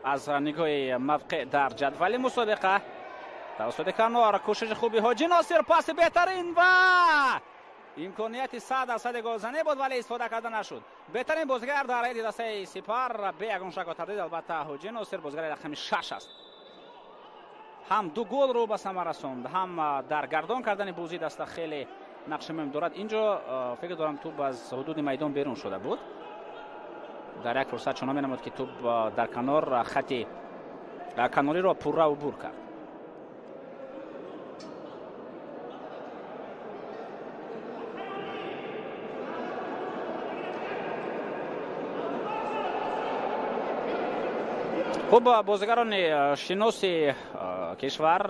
از نگاه موقع در جدول مسابقه توسط کنار کوشش خوبی حاجی ناصر، پاس بهترین و امکانیت 100% گلزنی بود ولی استفاده کرده نشد. بهترین بازیگر در حیط دسته سپر به یگان شک و تردید البته حاجی ناصر بازیگر رقم 6 است. هم دو گل رو به ثمر رساند، هم در گردان کردن بازی دسته خیلی نقش مهم دارد. اینجا فکر دارم توپ از حدود میدان بیرون شده بود. در یک فرصت چنان می‌نمود که توپ در کنار خط کناری را پر و بور کرد. خب بازیگران شناس کشور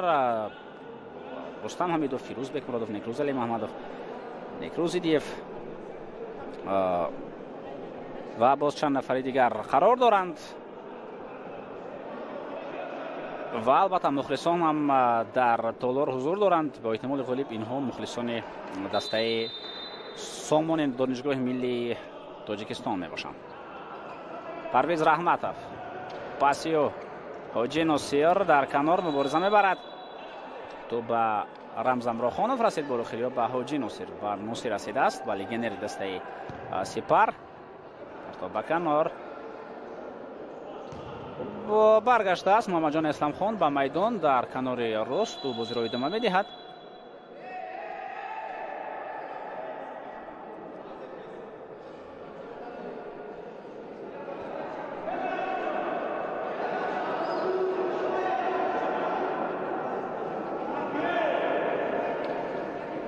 رستم حمیدوف، فیروز بکمرادوف، نیکروز علی محمدوف، نیکروز دیف و باز چند نفر دیگر قرار دارند و البته مخلصان هم در تالار حضور دارند. با احتمال غالب اینها مخلصان دسته سامان دانشگاه ملی تاجیکستان می باشند. پرویز رحمتوف، پاسیو حاجی ناصر در کنار مبارزه میبرد. تو به رمزم راخانوف رسید، بالاخره به حاجی ناصر و ناصر رسیده است ولی گنر دسته سپر تا به کنار و برگشته است. محمد جان اسلام خان به میدان در کنار راست و بازی را ادامه میدهد.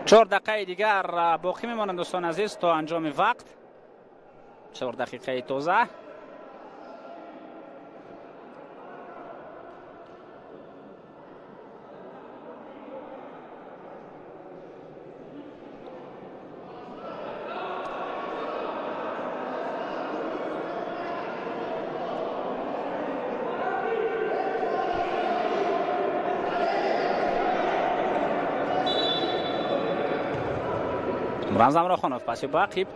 چهار دقیقه دیگر باقی میمانند دوستان عزیز تا انجام وقت. 4 دقیقه تازه. رمزم راخانوف، پاسی با عقیب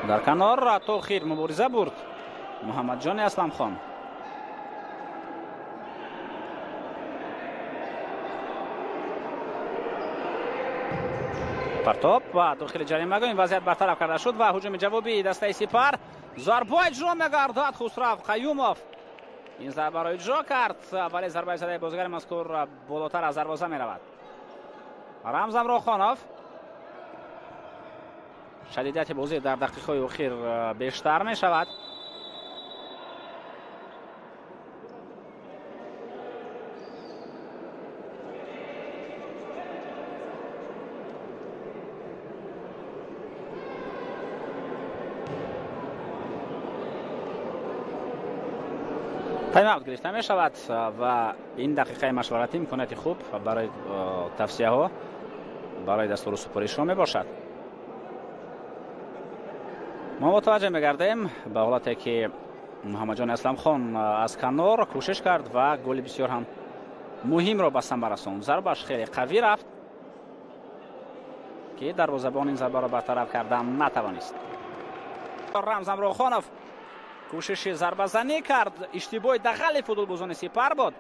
در کنار تا خیر مبارزه برد محمد جان اسلام خان. پرتاب و داخل جریمه این وضعیت برطرف کرده شد و هجوم جوابی دسته سپر. ضربه اجرا می‌گردد خسرو قیوموف. این ضربه را اجرا کرد ولی ضربه زده بازیگر مذکور بالاتر از دروازه می‌رود. رمزم راخانوف، شدیدیت بازی در دقیقه اخیر بیشتر می شود. تایم اوت گرفته می شود و این دقیقه مشورتی امکانیت خوب برای توصیه ها برای دستور سپاری شما می باشد. ما متوجه می‌گردیم به حالتی که محمد جان اسلام خان از کنار کوشش کرد و گل بسیار هم مهم را به ثمر رساند. ضربه‌اش خیلی قوی رفت که دروازه‌بان این ضربه را برطرف کردن نتوانست. رمزم راخانوف کوشش ضربه زنی کرد، اشتباه دغل فوتبالبازان سپر بود.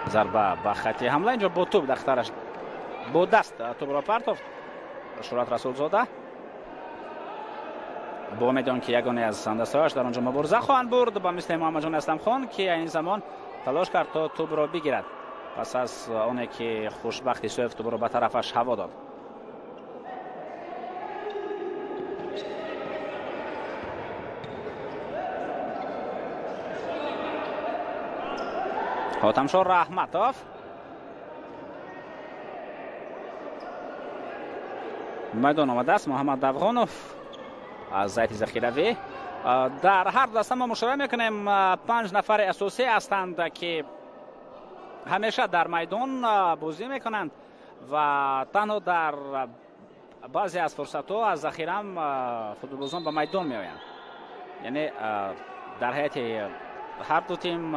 ضربه به خط حمله اینجا با توپ دخترش با دست توپ را پرتافت شورت رسول زاده. با میدان که یگانه از دستهایش در آنجا مبارزه خواهند برد با مثل محمد جان اسلام خان که این زمان تلاش کرد تا توپ را بگیرد پس از آنه که خوشبختی سویف توپ را به طرفش هوا داد. حاتمشاه رحمتوف، میدان آمده است محمد افغانوف از زیت ذخیروی. در هر دسته ما مشاهده میکنیم 5 نفر اساسی هستند که همیشه در میدان بازی میکنند و تنها در بعضی از فرصت ها از ذخیره هم فوتبالبازان به میدان میآیند. یعنی در حیات هر دو تیم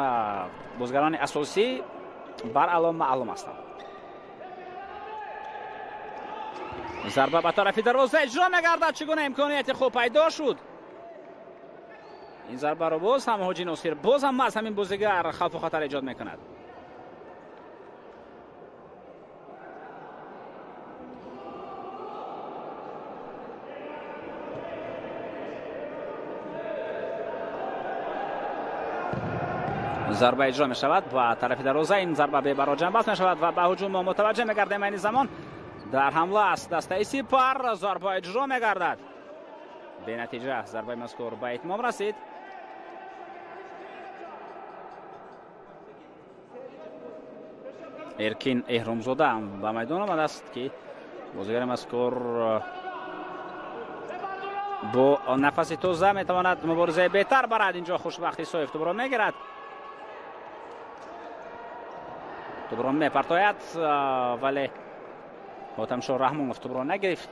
بازیگران اساسی بر علام معلوم هستند. ضربه به طرف دروازه اجرا میگردد. چگونه امکانیت خوب پیدا شد. این ضربه رو باز هم حاجی ناصر باز هم از همین بازیگر خوف و خطر ایجاد میکند. ضربه اجرا می شود و طرف دروازه. این ضربه به برای جنبست می شود و به هجوم متوجه می گردیم. این زمان در حمله است دسته سپر. ضربه اجرا می گردد. به نتیجه ضربه مذکور به اتمام رسید. ارکین اهرامزاده هم به میدان آمده است که بازیگر مذکور با نفس تازه می تواند مبارزه بهتر برد. اینجا خوشبختی صایف دوباره می گیرد. دوباره می پرتاید ولی حاتمشاه رحمانوف دوباره نگرفت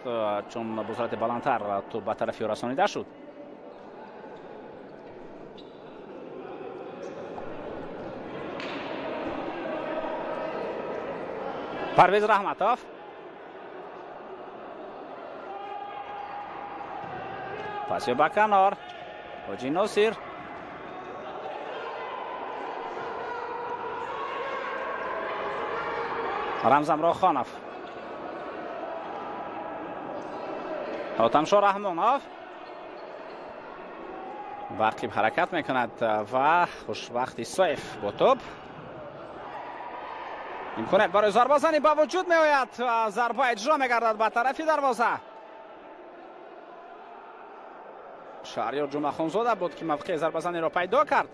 چون با سرعت بلندتر تو به طرف او رسانیده شد. پرویز رحمتوف پاسی به کنار. حاجی ناصر رمزم را خانف. حاتمشاه رحمانوف برقیب حرکت میکند و خوشبختی صایف با توپ امکانیت برای ضربه زنی با وجود می آید. ضربه اجرا میگردد به طرف دروازه. شهریار جمعه خانزاده بود که موقع ضربه زنی را پیدا کرد.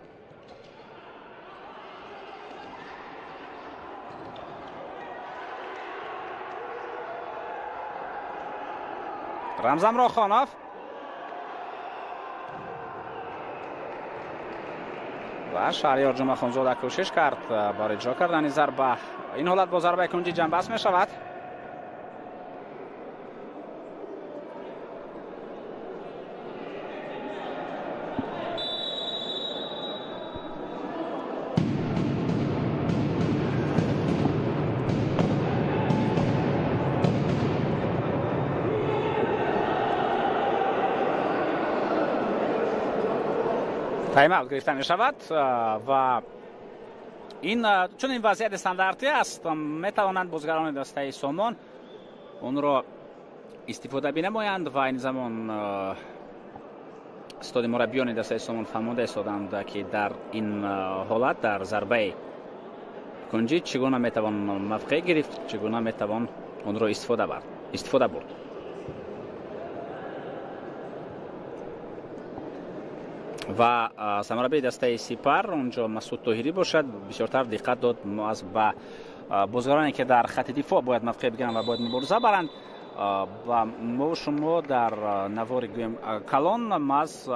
رمزم را خانف و شهریار جمعه خانزاده کوشش کرد برای اجرا کردن ضربه. این حالت با ضربه کنجی جنبست می شود. تایم اوت گرفته می شود و این چون این وضعیت استانداردی است می توانند بازیگران دسته سامان اون را استفاده بنمایند و این زمان استاد مربیان دسته سامان فرموده استادند که در این حالت در ضربه کنجی چگونه می توان موقع گرفت، چگونه می توان اون را استفاده برد. و سرمربی دسته سپر اونجا مسعود طاهری باشد بسیارتر دقت داد از به بازیگرانی که در خط دفاع باید موقع بگیرند و باید مبارزه برند و ما شما در نوار گویم کلان از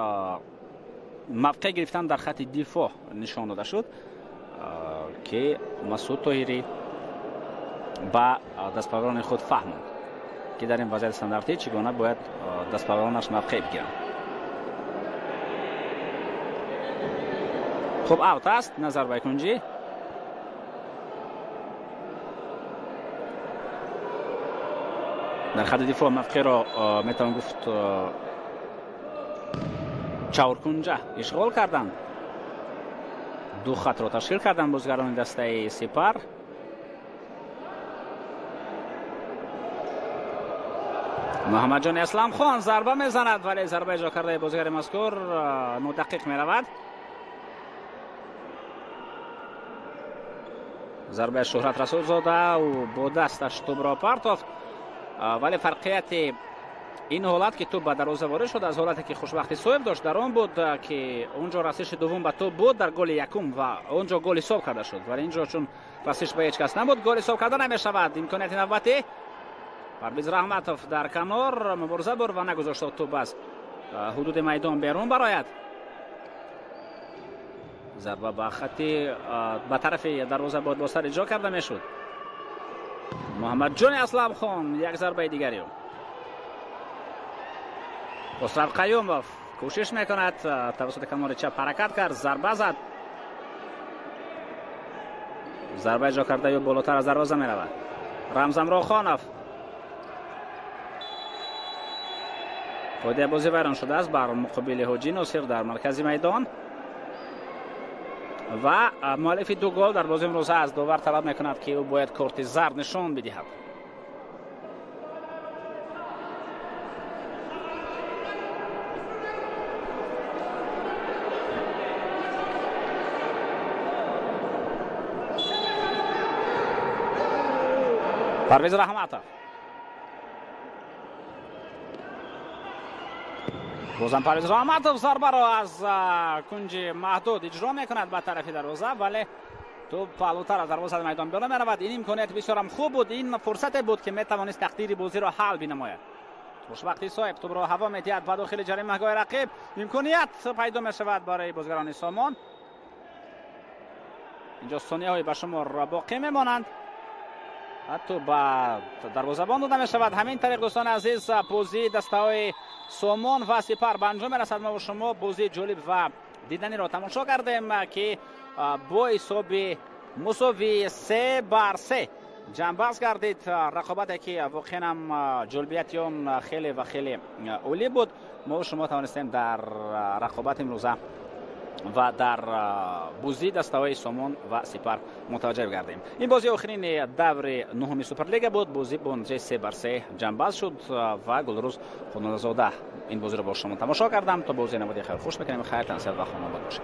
موقع گرفتن در خط دفاع نشان داده شد که مسعود طاهری با دستپروان خود فهموند که در این وضعیت استانداردی چگونه باید دستپروانش موقع بگیرند. خب اوت است. نظر به کنجی در خط دفاع موقع را میتوان گفت چهار کنجه اشغال کردند. دو خط را تشکیل کردند بازیگران دسته سپر. محمد جان اسلام خان ضربه میزند ولی ضربه اجرا کرده بازیگر مذکور نادقیق میرود. ضربه شهرت رسول زاده و با دستش توپ را پرتافت ولی فرقیت این حالت که توپ به دروازه وارد شد از حالتی که خوشبختی صایب داشت در آن بود که اونجا رسش دوم به توپ بود در گل یکم و اونجا گل حساب کرده شد ولی اینجا چون رسش به هیچ کس نبود گل حساب کرده نمی شود. امکانیت نوبتی پرویز رحمتوف در کنار مبارزه برد و نگذاشت توپ از حدود میدان بیرون براید. ضربه به خط به طرف دروازه بود با سر اجرا کرده میشد. محمد جان اسلام خان یک ضربه دیگری. خسرو قیوموف کوشش میکند توسط کنار چپ حرکت کرد، ضربه زد. ضربه اجرا کرده یا بالاتر از دروازه می رود. رمزم راخانوف پایده بازی ویران شده است بر مقابل حاجی ناصر در مرکز میدان و مؤلف دو گل در بازی امروز از داور طلب میکند که او باید کارت زرد نشان بدهد. پرویز رحمتov بازم پرویز رحمتov ضربه را از کنج محدود اجرا میکند به طرف دروازه، ولی توپ بالاتر از دروازه میدان بالا میرود. این امکانیت بسیار هم خوب بود، این فرصت بود که میتوانست تقدیر بازی را حل بنماید. خوشبختی صاحب توپ را هوا میدهد و داخل جریمه گاه رقیب امکانیت پیدا میشود برای بازیگران سامان. اینجا ثانیه‌های به شمار باقی میمانند، حتی با دروازه‌بان داده می شود. همین طریق دوستان عزیز بازی دسته‌های سامان و سپر به انجام رسد. ما و شما بازی جالب و دیدنی را تماشا کردیم که با حساب مساوی 3-3 جنباز گردید. رقابتی که واقعا هم جالبیت اون خیلی و خیلی عالی بود. ما و شما توانستیم در رقابت امروزه و در بازی دسته‌های سامان و سپر متوجه گردیم. این بازی آخرین دور نهم سوپرلیگ بود. بازی با نتیجه 3-3 جنباز شد و گلروز خانواده‌زاده این بازی را با شما تماشا کردم. تا بازی نمودی خیلی خوش بکنیم. خیرتان سر و خانواده باشید.